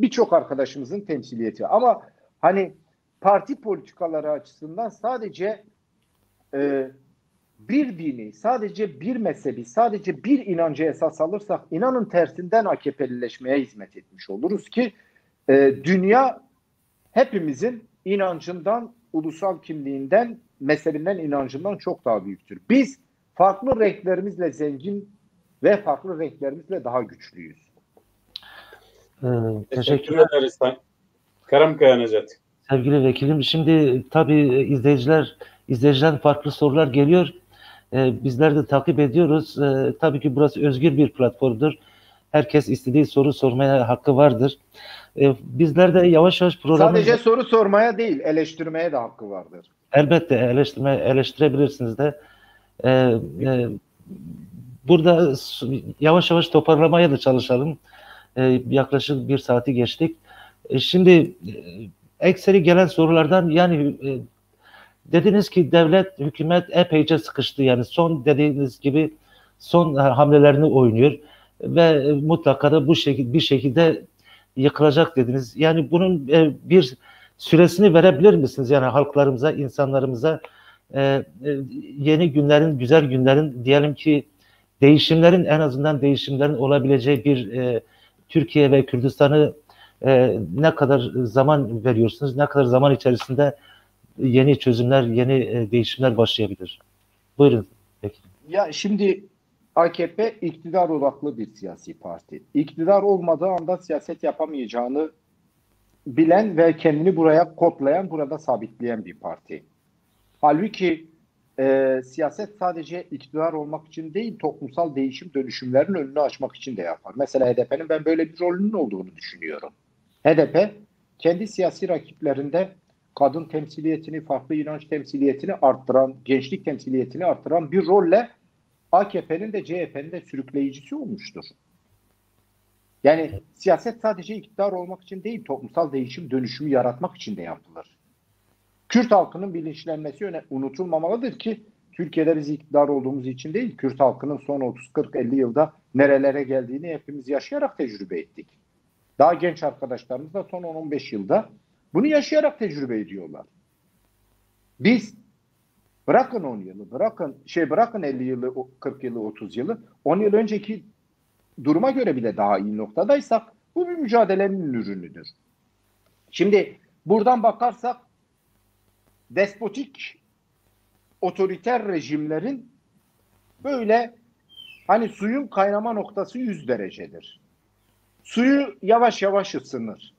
birçok arkadaşımızın temsiliyeti. Ama hani parti politikaları açısından sadece bir dini, sadece bir mezhebi, sadece bir inancı esas alırsak inanın tersinden AKP'lileşmeye hizmet etmiş oluruz ki dünya hepimizin inancından, ulusal kimliğinden, mezhebinden, inancından çok daha büyüktür. Biz farklı renklerimizle zengin ve farklı renklerimizle daha güçlüyüz. Teşekkür ederiz. Kerem Kaya Necati. Sevgili vekilim, şimdi tabii izleyicilerden farklı sorular geliyor. Bizler de takip ediyoruz. Tabii ki burası özgür bir platformdur. Herkes istediği soru sormaya hakkı vardır. Bizler de yavaş yavaş programı... Sadece soru sormaya değil, eleştirmeye de hakkı vardır. Elbette eleştirebilirsiniz de. Burada yavaş yavaş toparlamaya da çalışalım. Yaklaşık 1 saati geçtik. Şimdi ekseri gelen sorulardan yani dediniz ki devlet, hükümet epeyce sıkıştı. Yani son dediğiniz gibi son hamlelerini oynuyor ve mutlaka da bir şekilde yıkılacak dediniz. Yani bunun bir süresini verebilir misiniz? Yani halklarımıza, insanlarımıza yeni günlerin, güzel günlerin, diyelim ki değişimlerin, en azından değişimlerin olabileceği bir Türkiye ve Kürdistan'ı ne kadar zaman veriyorsunuz? Ne kadar zaman içerisinde yeni çözümler, yeni değişimler başlayabilir? Buyurun. Peki. Ya şimdi AKP iktidar odaklı bir siyasi parti. İktidar olmadığı anda siyaset yapamayacağını bilen ve kendini buraya kodlayan, burada sabitleyen bir parti. Halbuki siyaset sadece iktidar olmak için değil, toplumsal değişim dönüşümlerin önünü açmak için de yapar. Mesela HDP'nin ben böyle bir rolünün olduğunu düşünüyorum. HDP kendi siyasi rakiplerinde kadın temsiliyetini, farklı inanç temsiliyetini arttıran, gençlik temsiliyetini arttıran bir rolle AKP'nin de CHP'nin de sürükleyicisi olmuştur. Yani siyaset sadece iktidar olmak için değil, toplumsal değişim dönüşümü yaratmak için de yapılır. Kürt halkının bilinçlenmesi unutulmamalıdır ki Türkiye'de biz iktidar olduğumuz için değil, Kürt halkının son 30-40-50 yılda nerelere geldiğini hepimiz yaşayarak tecrübe ettik. Daha genç arkadaşlarımız da son 10-15 yılda bunu yaşayarak tecrübe ediyorlar. Biz bırakın 10 yılı, bırakın 50 yılı, 40 yılı, 30 yılı, 10 yıl önceki duruma göre bile daha iyi noktadaysak bu bir mücadelenin ürünüdür. Şimdi buradan bakarsak despotik, otoriter rejimlerin böyle hani suyun kaynama noktası 100 derecedir. Suyu yavaş yavaş ısınır.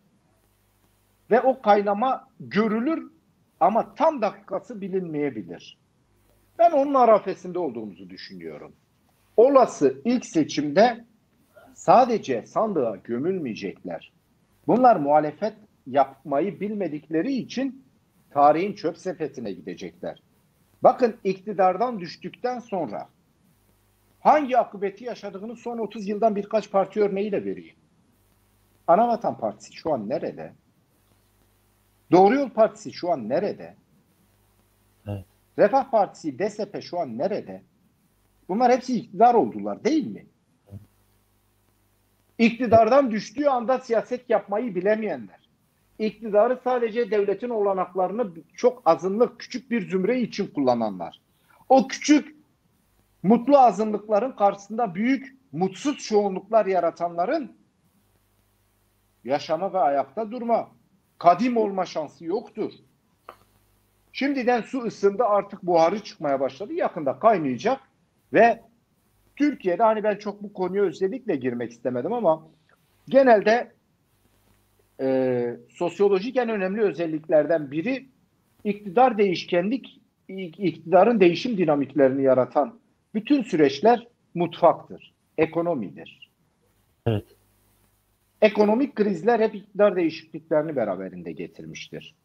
Ve o kaynama görülür ama tam dakikası bilinmeyebilir. Ben onun arafesinde olduğumuzu düşünüyorum. Olası ilk seçimde sadece sandığa gömülmeyecekler. Bunlar muhalefet yapmayı bilmedikleri için tarihin çöp sepetine gidecekler. Bakın iktidardan düştükten sonra hangi akıbeti yaşadığını son 30 yıldan birkaç parti örneğiyle vereyim. Anavatan Partisi şu an nerede? Doğru Yol Partisi şu an nerede? Evet. Refah Partisi, DSP şu an nerede? Bunlar hepsi iktidar oldular değil mi? İktidardan düştüğü anda siyaset yapmayı bilemeyenler. İktidarı sadece devletin olanaklarını çok azınlık, küçük bir zümre için kullananlar. O küçük mutlu azınlıkların karşısında büyük mutsuz çoğunluklar yaratanların yaşama ve ayakta durma, kadim olma şansı yoktur. Şimdiden su ısındı, artık buharı çıkmaya başladı. Yakında kaynayacak ve Türkiye'de, hani ben çok bu konuya özellikle girmek istemedim ama genelde sosyolojik en önemli özelliklerden biri iktidarın değişim dinamiklerini yaratan bütün süreçler mutfaktır, ekonomidir. Evet. Ekonomik krizler hep iktidar değişikliklerini beraberinde getirmiştir.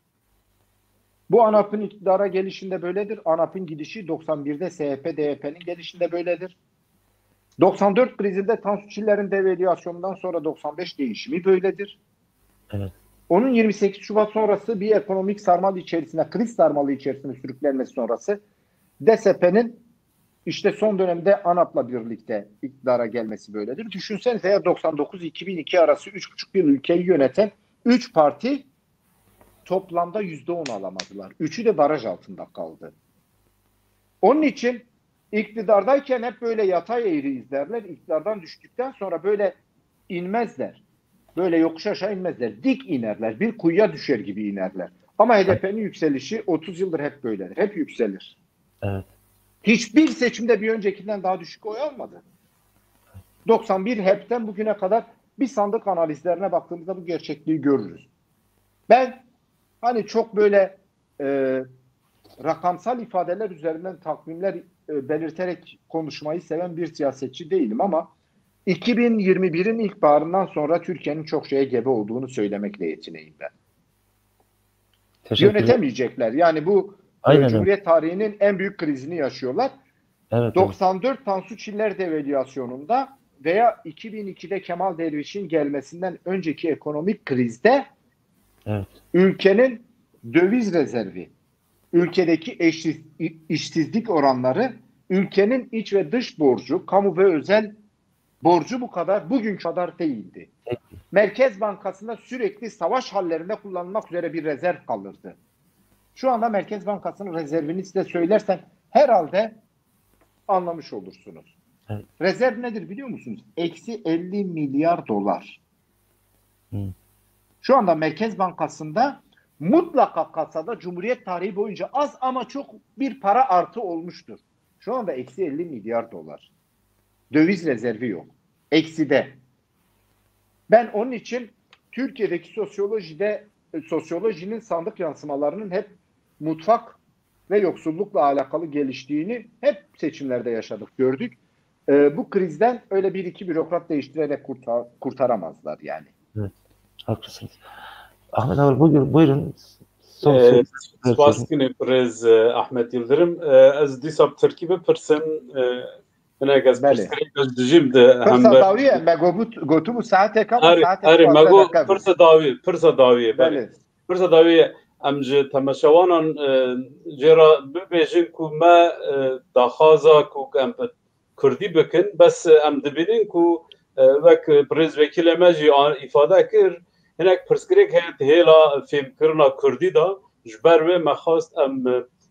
Bu ANAP'ın iktidara gelişinde böyledir. ANAP'ın gidişi 91'de SHP-DYP'nin gelişinde böyledir. 94 krizinde Tansu Çiller'in devalüasyonundan sonra 95 değişimi böyledir. Evet. Onun 28 Şubat sonrası bir ekonomik sarmal içerisine, kriz sarmalı içerisine sürüklenmesi sonrası DSP'nin işte son dönemde ANAP'la birlikte iktidara gelmesi böyledir. Düşünsenize ya, 99-2002 arası 3,5 yıl ülkeyi yöneten 3 parti toplamda %10 alamadılar. 3'ü de baraj altında kaldı. Onun için iktidardayken hep böyle yatay eğri izlerler. İktidardan düştükten sonra böyle inmezler. Böyle yokuş aşağı inmezler. Dik inerler. Bir kuyuya düşer gibi inerler. Ama HDP'nin yükselişi 30 yıldır hep böyledir. Hep yükselir. Evet. Hiçbir seçimde bir öncekinden daha düşük oy almadı. 91 HEP'ten bugüne kadar bir sandık analizlerine baktığımızda bu gerçekliği görürüz. Ben hani çok böyle rakamsal ifadeler üzerinden takvimler belirterek konuşmayı seven bir siyasetçi değilim ama 2021'in ilkbaharından sonra Türkiye'nin çok şeye gebe olduğunu söylemekle yetineyim ben. Yönetemeyecekler. Yani bu Cumhuriyet tarihinin en büyük krizini yaşıyorlar. Evet, 94 Tansu Çiller devalüasyonunda veya 2002'de Kemal Derviş'in gelmesinden önceki ekonomik krizde ülkenin döviz rezervi, ülkedeki işsizlik oranları, ülkenin iç ve dış borcu, kamu ve özel borcu bugünkü kadar değildi. Merkez Bankası'nda sürekli savaş hallerinde kullanılmak üzere bir rezerv kalırdı. Şu anda Merkez Bankası'nın rezervini size söylersem herhalde anlamış olursunuz. Evet. Rezerv nedir biliyor musunuz? Eksi 50 milyar dolar. Şu anda Merkez Bankası'nda mutlaka kasada Cumhuriyet tarihi boyunca az ama çok bir para artı olmuştur. Şu anda eksi 50 milyar dolar. Döviz rezervi yok. Ekside. Ben onun için Türkiye'deki sosyolojinin sandık yansımalarının hep mutfak ve yoksullukla alakalı geliştiğini hep seçimlerde yaşadık, gördük. Bu krizden öyle bir iki bürokrat değiştirerek kurtaramazlar yani. Evet, haklısınız. Ahmet abi buyurun. Svaskine Prez Ahmet Yıldırım. Ez dîsa Tirkî bipirsim hinekez pirsgirêk ez dijîm de Pirsa dawiye me gotu bu saate kam saate herî me got pirsa dawiye pirsa dawiye em ji temaşewanan jêra bibêjin ku me daxwaza ku em Kurdî bikin bes em dibînin ku wek Pirêzvekîlê me jî îfade kir hinek pirsgirêk heye hêla fêmkirina Kurdî da ji ber wê me xwast em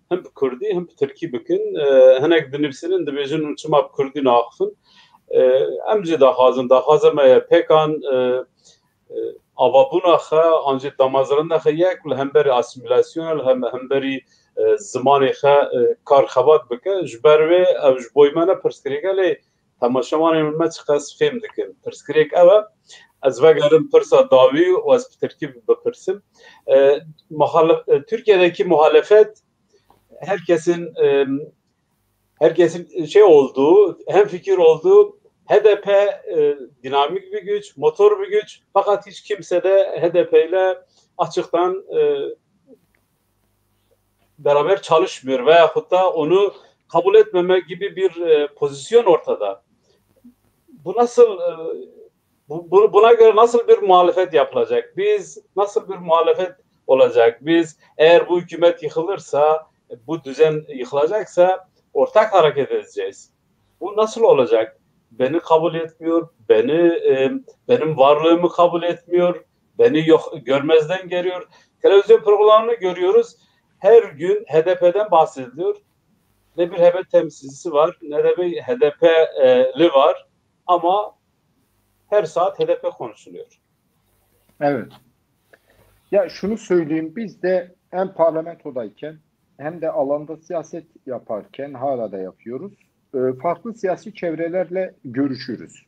hem bi Kurdî hem bi Tirkî bikin hinek dinivîsinin dibêjin çima bi Kurdî naxivin em jî daxwaza me ye pêkan avabûna xwe an jî damezirina xwe yek li hemberî asîmîlasyona li hemberî zimanê xwe kar xebat bike ji ber wê ew ji boî me ne pirsgirêk e lê temaşewanên me çi qas fêm dikin pirsgirêk ew e ez vegerim pirsa dawî û ez bi Tirkî bipirsim. Türkiye'deki muhalefet herkesin şey olduğu, hemfikir olduğu HDP dinamik bir güç, motor bir güç. Fakat hiç kimse de HDP ile açıktan beraber çalışmıyor veyahut da onu kabul etmeme gibi bir pozisyon ortada. Bu nasıl buna göre nasıl bir muhalefet yapılacak? Biz nasıl bir muhalefet olacak? Biz eğer bu hükümet yıkılırsa, bu düzen yıkılacaksa ortak hareket edeceğiz. Bu nasıl olacak? Beni kabul etmiyor, benim varlığımı kabul etmiyor, beni görmezden geliyor. Televizyon programlarını görüyoruz. Her gün HDP'den bahsediliyor. ne bir HDP temsilcisi var, ne de bir HDP'li var. Ama her saat HDP konuşuluyor. Evet. Ya şunu söyleyeyim, biz de hem parlamentodayken hem de alanda siyaset yaparken hala da yapıyoruz. Farklı siyasi çevrelerle görüşürüz.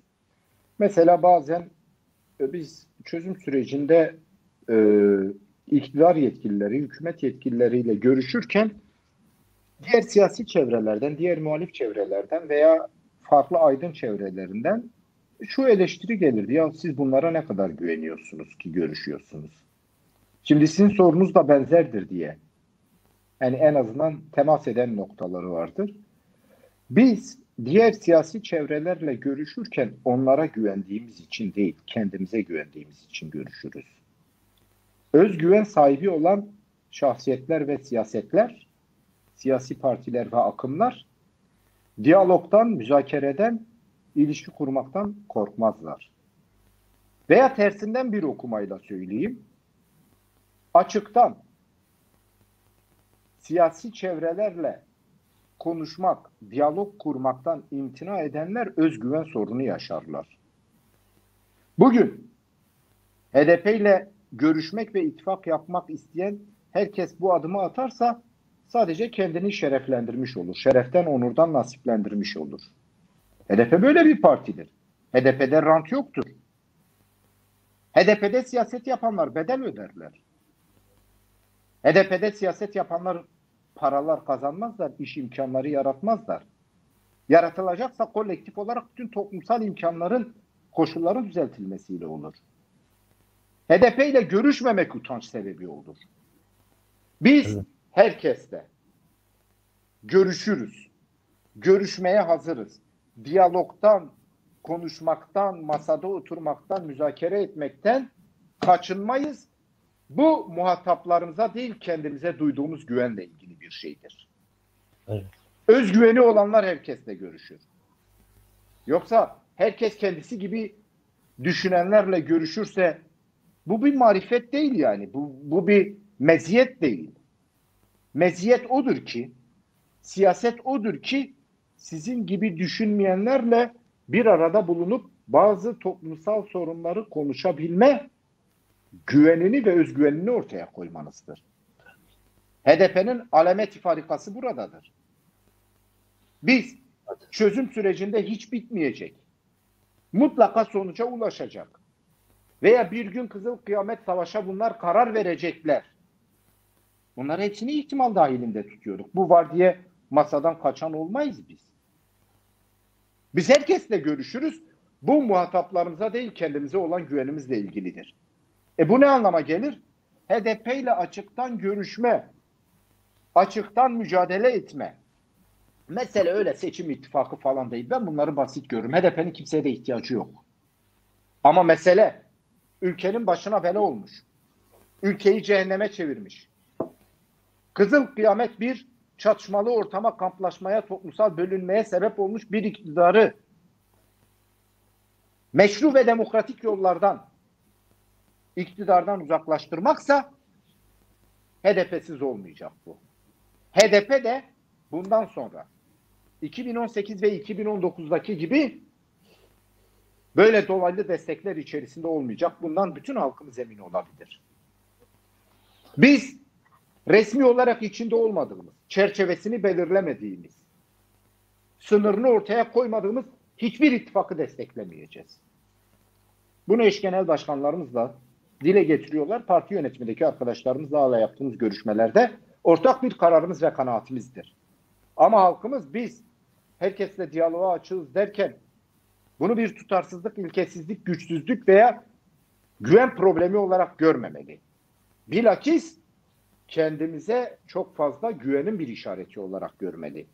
Mesela bazen biz çözüm sürecinde e, iktidar yetkilileri, hükümet yetkilileriyle görüşürken diğer siyasi çevrelerden, diğer muhalif çevrelerden veya farklı aydın çevrelerinden şu eleştiri gelirdi. Ya siz bunlara ne kadar güveniyorsunuz ki görüşüyorsunuz? Şimdi sizin sorunuz da benzerdir diye. Yani en azından temas eden noktaları vardır. Biz diğer siyasi çevrelerle görüşürken onlara güvendiğimiz için değil, kendimize güvendiğimiz için görüşürüz. Özgüven sahibi olan şahsiyetler ve siyasetler, siyasi partiler ve akımlar diyalogdan, müzakereden, ilişki kurmaktan korkmazlar. Veya tersinden bir okumayla söyleyeyim. Açıktan siyasi çevrelerle konuşmak, diyalog kurmaktan imtina edenler özgüven sorunu yaşarlar. Bugün HDP ile görüşmek ve ittifak yapmak isteyen herkes bu adımı atarsa sadece kendini şereflendirmiş olur. Şereften, onurdan nasiplendirmiş olur. HDP böyle bir partidir. HDP'de rant yoktur. HDP'de siyaset yapanlar bedel öderler. HDP'de siyaset yapanlar paralar kazanmazlar, iş imkanları yaratmazlar. Yaratılacaksa kolektif olarak bütün toplumsal imkanların, koşulların düzeltilmesiyle olur. HDP ile görüşmemek utanç sebebi olur. Biz herkesle görüşürüz. Görüşmeye hazırız. Diyalogtan, konuşmaktan, masada oturmaktan, müzakere etmekten kaçınmayız. Bu muhataplarımıza değil, kendimize duyduğumuz güvenle ilgili bir şeydir. Evet. Özgüveni olanlar herkesle görüşür. Yoksa herkes kendisi gibi düşünenlerle görüşürse bu bir marifet değil yani. Bu bir meziyet değil. Meziyet odur ki, siyaset odur ki sizin gibi düşünmeyenlerle bir arada bulunup bazı toplumsal sorunları konuşabilme güvenini ve özgüvenini ortaya koymanızdır. HDP'nin alamet farikası buradadır. Biz çözüm sürecinde hiç bitmeyecek, mutlaka sonuca ulaşacak veya bir gün Kızıl Kıyamet Savaş'a bunlar karar verecekler. Bunları hepsini ihtimal dahilinde tutuyorduk. Bu var diye masadan kaçan olmayız biz. Biz herkesle görüşürüz. Bu muhataplarımıza değil, kendimize olan güvenimizle ilgilidir. Bu ne anlama gelir? HDP ile açıktan görüşme, açıktan mücadele etme. Mesele öyle seçim ittifakı falan değil. Ben bunları basit görürüm. HDP'nin kimseye de ihtiyacı yok. Ama mesele ülkenin başına bela olmuş. Ülkeyi cehenneme çevirmiş. Kızıl Kıyamet bir çatışmalı ortama, kamplaşmaya, toplumsal bölünmeye sebep olmuş bir iktidarı meşru ve demokratik yollardan, iktidardan uzaklaştırmaksa HDP'siz olmayacak bu. HDP de bundan sonra 2018 ve 2019'daki gibi böyle dolaylı destekler içerisinde olmayacak. Bundan bütün halkımız emin olabilir. Biz resmi olarak içinde olmadığımız, çerçevesini belirlemediğimiz, sınırını ortaya koymadığımız hiçbir ittifakı desteklemeyeceğiz. Bunu eş genel başkanlarımız da dile getiriyorlar. Parti yönetimindeki arkadaşlarımızla hala yaptığımız görüşmelerde ortak bir kararımız ve kanaatimizdir. Ama halkımız biz herkesle diyaloğa açığız derken bunu bir tutarsızlık, ilkesizlik, güçsüzlük veya güven problemi olarak görmemeli. Bilakis kendimize çok fazla güvenin bir işareti olarak görmeli.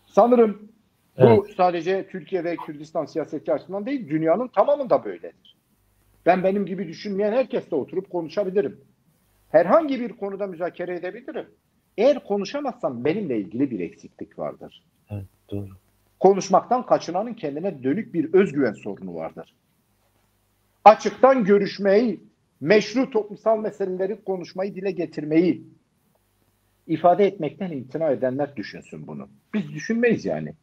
Sanırım bu sadece Türkiye ve Kürdistan siyaseti açısından değil, dünyanın tamamında böyledir. Benim gibi düşünmeyen herkesle oturup konuşabilirim. Herhangi bir konuda müzakere edebilirim. Eğer konuşamazsam benimle ilgili bir eksiklik vardır. Evet, doğru. Konuşmaktan kaçınanın kendine dönük bir özgüven sorunu vardır. Açıktan görüşmeyi, meşru toplumsal meseleleri konuşmayı, dile getirmeyi, ifade etmekten imtina edenler düşünsün bunu. Biz düşünmeyiz yani.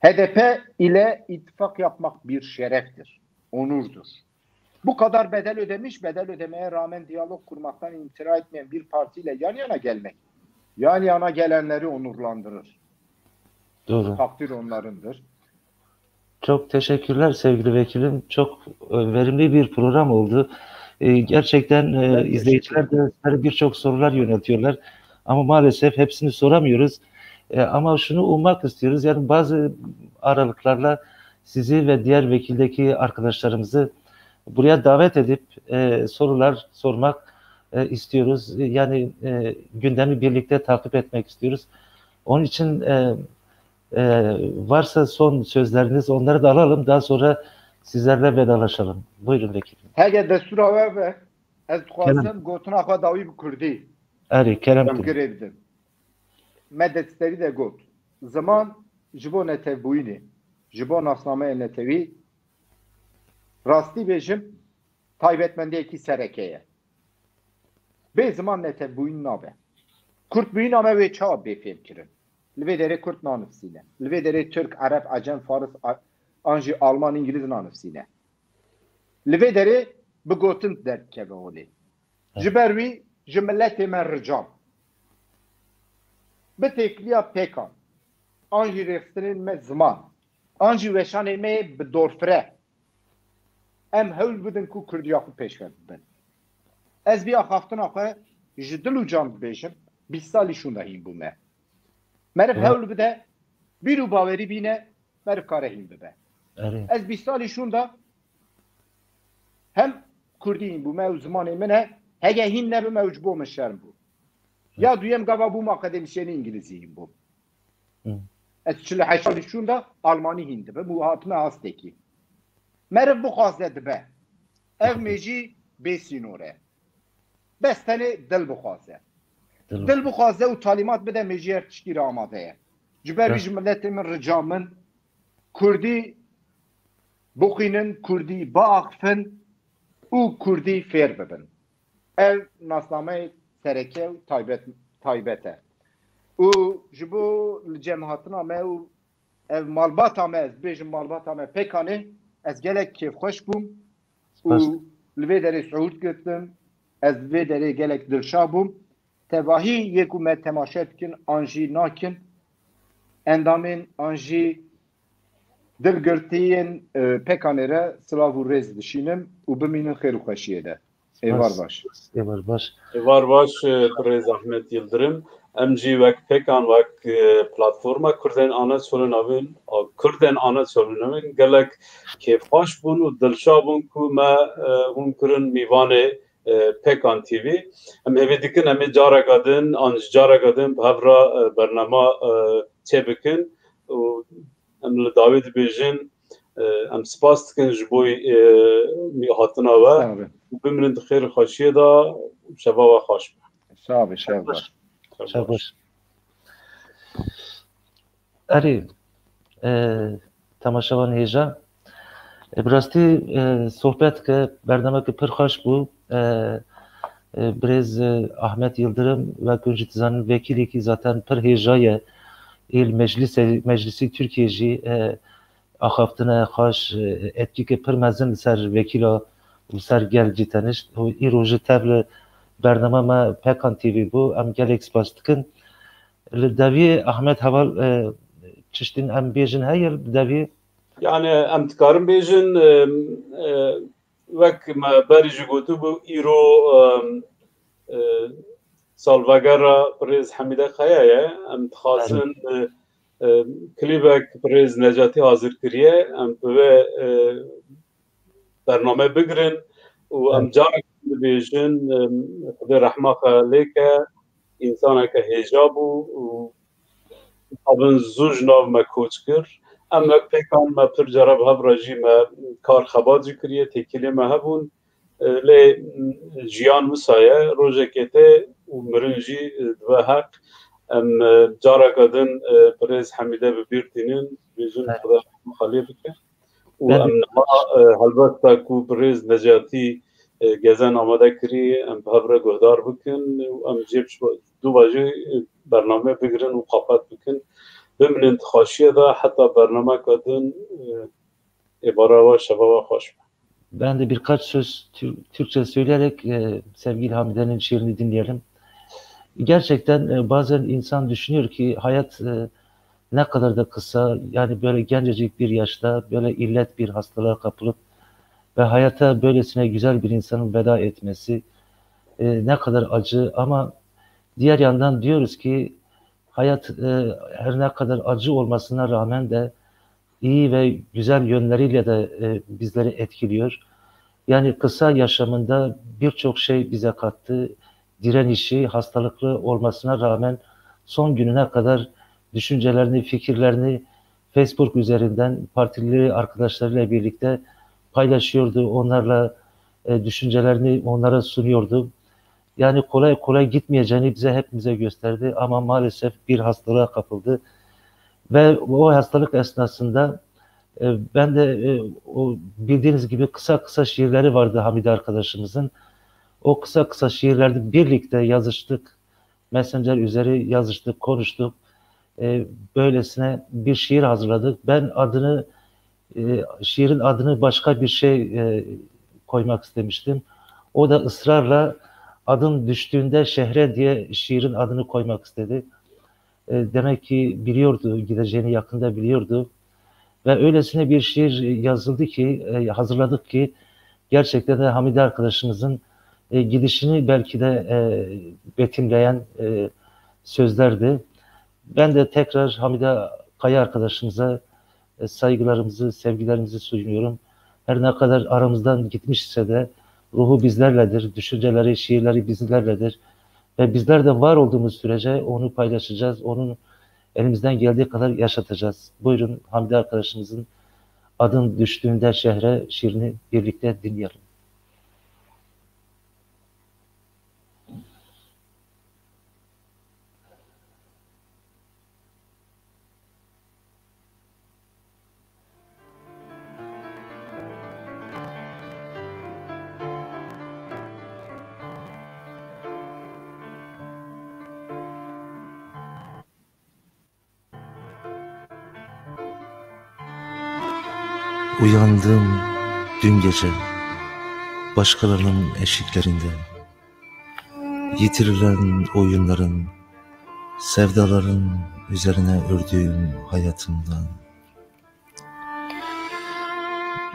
HDP ile ittifak yapmak bir şereftir, onurdur. Bu kadar bedel ödemiş, bedel ödemeye rağmen diyalog kurmaktan imtina etmeyen bir partiyle yan yana gelmek, yan yana gelenleri onurlandırır. Doğru. Takdir onlarındır. Çok teşekkürler sevgili vekilim. Çok verimli bir program oldu. Gerçekten izleyiciler de birçok sorular yöneltiyorlar. Ama maalesef hepsini soramıyoruz. Ama şunu ummak istiyoruz. Yani bazı aralıklarla sizi ve diğer vekildeki arkadaşlarımızı buraya davet edip sorular sormak istiyoruz. Yani gündemi birlikte takip etmek istiyoruz. Onun için varsa son sözleriniz onları da alalım. Daha sonra sizlerle vedalaşalım. Buyurun vekilim. Hege destura ve ez xwazim gotina xwe dawî bi Kurdî. Erê kerem Em girê bidin. Me destserî de got. Ziman ji bo netevbûyînê, ji bo nasnameyê netewî rastî bêjim taybetmendiyekî serekeye. Bê ziman netevbûyîn nabe. Kurtbûyîna me wê çawa bêfêm kirin. Li vê derê Kurt nanivîsîne. Li vê derê Türk, Arab, Acem, Faris an jî Alman, İngiliz nanivîsîne. Li vê derê bi gotin derdikeve holê. Ji ber wî ji milletê me ricam. Bi têkiliya pêkan an jî rêxistinên me ziman. An jî weşanê me bi dorfire. Em hewl bidin ku Kurdiya xwe pêşkev bibin. Ez vî axaftina xwe ji dil û can dibêjim 20 salî şûnda hîn bû me. Meriv hewl bide, bir û bawerî bîne, meriv kare hîn bibe. Ez 20 salî şûnda hem Kurdî hîn bû me û zimanê min e, hege hîn nebime û ji bo min şerm bû. Ya duyem gava bûm akademisyenî İngilîzî hîn bûm. Ez 48 salî şûnda Almanî hîn dibim û hatime hastekî. Meriv bixwaze dibe. Ev me jî bêsînore. Bes tenê dil bixwaze. Dil bixwaze û talimat bide me jî her tiştî re amade ye. Ji ber wî ji milletê min rica min Kurdî bixwînin, Kurdî biaxivin û Kurdî fêr bibin. Ev nasnameyê sereke û taybet e. û ji bo li cemahatina me û ev malbata me, ez bêjim malbata me Pêkanê, ez gelek kêfxweş bûm û li vê derê Suud girtim, ez li vê derê gelek dilşa bûm. Tevahî yek û me temaşe dikin, an jî nakin. Endamên an jî dilgirtiyên Pêkanê re silav û rêz dişînim û bimînin xêr û xweşiyê de. Êvar baş. Êvar baş. Êvar baş Pirêz Ahmet Yıldırım. Em jî wek Pêkan wek platforma Kurdên ana solinavên Kurdên ana solinavên gelek kêfxweş bûn û dilşa bûn ku me hûn kirin mîvanê Pêkan TV. Em hêvî dikin em ê careka din an ji careka din bi hevra bernama çê bikin û em li dawî dibêjin em spas dikin ji bo hatina we û biminin di xêr û xweşiyê da şeva we xweş be. Sağ ol, şevbaş. Şabaş. Erê temaşavan hêja bi rastî sohbet ke bernameke pir xweş bû. Birêz Ahmet Yıldırım ve kunjî dizanin vekîlekî zaten pir hêja ye êl meclisî Tirkiye jî axaftine xweş etkîke pir mezin li ser vekîla û ser gel cî tenişt û îro ji tev li bername me Pêkan TV bû. Em gelek spas dikin. Li devî Ahmet heval çiştîn em bêjin heye li devî? Yani em dikarin bêjin wek me berî jî gotibû îro salvegera Pirêz Hemîde Xeya ye. Em dixwazin klîbek Pirêz Necatî hazir kiriye. Em bi vê bername bigirin û em carek dibêjin Xwedê rehma xwe lêke însaneke hêja bû û abin zû ji nav me koç kir. Em wek Pêkan me pir cara bi hev re jî me kar xebat jî kiriye, têkilê me hebûn. Lê jiyan wisa ye, rojekê tê û mirin jî dibe heq. Em careka din Pirêz Hemîde bi bîr tînin bêjin Xwedê rehma xwe lê bike. û em helbet ku Pirêz Necatî gezen amade kirî em bi hev re guhdar bikin û em jê دوباره برنامه بگیرن و قاپت بکن بمینن تخاشیه da hatta برنامه کدن ibare ve şebaba hoş. Ben de birkaç söz Türkçe söyleyerek sevgili Hamide'nin şiirini dinleyelim. Gerçekten bazen insan düşünüyor ki hayat ne kadar da kısa, yani böyle gencecik bir yaşta böyle illet bir hastalığa kapılıp ve hayata böylesine güzel bir insanın veda etmesi ne kadar acı, ama diğer yandan diyoruz ki hayat her ne kadar acı olmasına rağmen de iyi ve güzel yönleriyle de bizleri etkiliyor. Yani kısa yaşamında birçok şey bize kattı. Direnişi, hastalıklı olmasına rağmen son gününe kadar düşüncelerini, fikirlerini Facebook üzerinden partili arkadaşlarıyla birlikte paylaşıyordu. Onlarla düşüncelerini onlara sunuyordu. Yani kolay kolay gitmeyeceğini hepimize gösterdi ama maalesef bir hastalığa kapıldı. Ve o hastalık esnasında ben de o bildiğiniz gibi kısa kısa şiirleri vardı Hamide arkadaşımızın. O kısa kısa şiirlerde birlikte yazıştık. Messenger üzeri yazıştık, konuştuk. Böylesine bir şiir hazırladık. Ben şiirin adını başka bir şey koymak istemiştim. O da ısrarla adım düştüğünde şehre diye şiirin adını koymak istedi. Demek ki biliyordu, gideceğini yakında biliyordu. Ve öylesine bir şiir yazıldı ki, hazırladık ki gerçekten de Hamide arkadaşımızın gidişini belki de betimleyen sözlerdi. Ben de tekrar Hamide Kaya arkadaşımıza saygılarımızı, sevgilerimizi sunuyorum. Her ne kadar aramızdan gitmişse de ruhu bizlerledir, düşünceleri, şiirleri bizlerledir. Ve bizler de var olduğumuz sürece onu paylaşacağız, onun elimizden geldiği kadar yaşatacağız. Buyurun Hamide arkadaşımızın Adın Düştüğünde Şehre şiirini birlikte dinleyelim. Uyandım dün gece başkalarının eşiklerinde, yitirilen oyunların, sevdaların üzerine ördüğüm hayatımdan.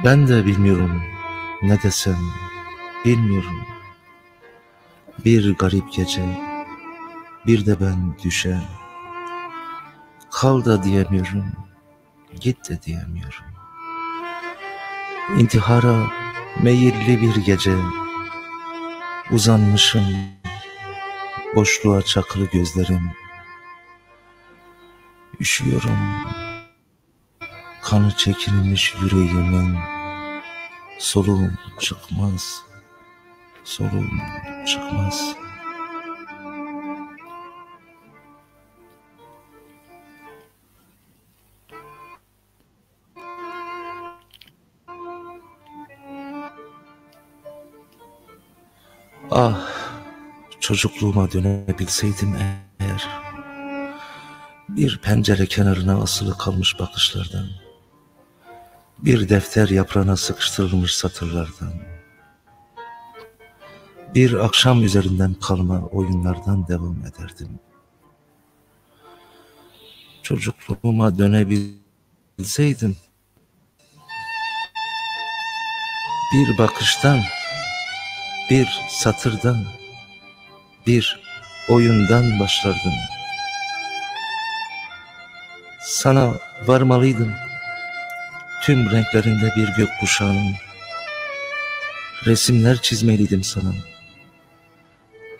Ben de bilmiyorum ne desem, bilmiyorum. Bir garip gece, bir de ben düşe, kal da diyemiyorum, git de diyemiyorum. İntihara meyilli bir gece, uzanmışım, boşluğa çakılı gözlerim. Üşüyorum, kanı çekilmiş yüreğimin, soluğum çıkmaz, soluğum çıkmaz. Ah, çocukluğuma dönebilseydim eğer, bir pencere kenarına asılı kalmış bakışlardan, bir defter yaprağına sıkıştırılmış satırlardan, bir akşam üzerinden kalma oyunlardan devam ederdim. Çocukluğuma dönebilseydim, bir bakıştan, bir satırdan, bir oyundan başlardım. Sana varmalıydım, tüm renklerinde bir gökkuşağının. Resimler çizmeliydim sana.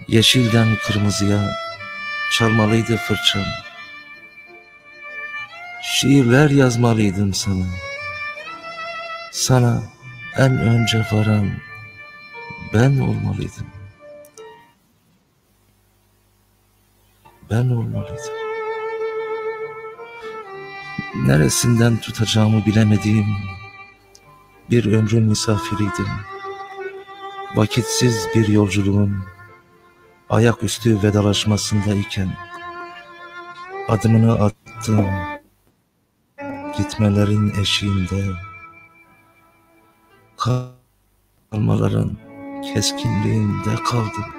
Yeşilden kırmızıya çalmalıydı fırçam. Şiirler yazmalıydım sana. Sana en önce varan ben olmalıydım. Ben olmalıydım. Neresinden tutacağımı bilemediğim bir ömrün misafiriydim. Vakitsiz bir yolculuğun, ayaküstü vedalaşmasındayken adımını attım, gitmelerin eşiğinde, kalmaların keskinliğinde kaldım.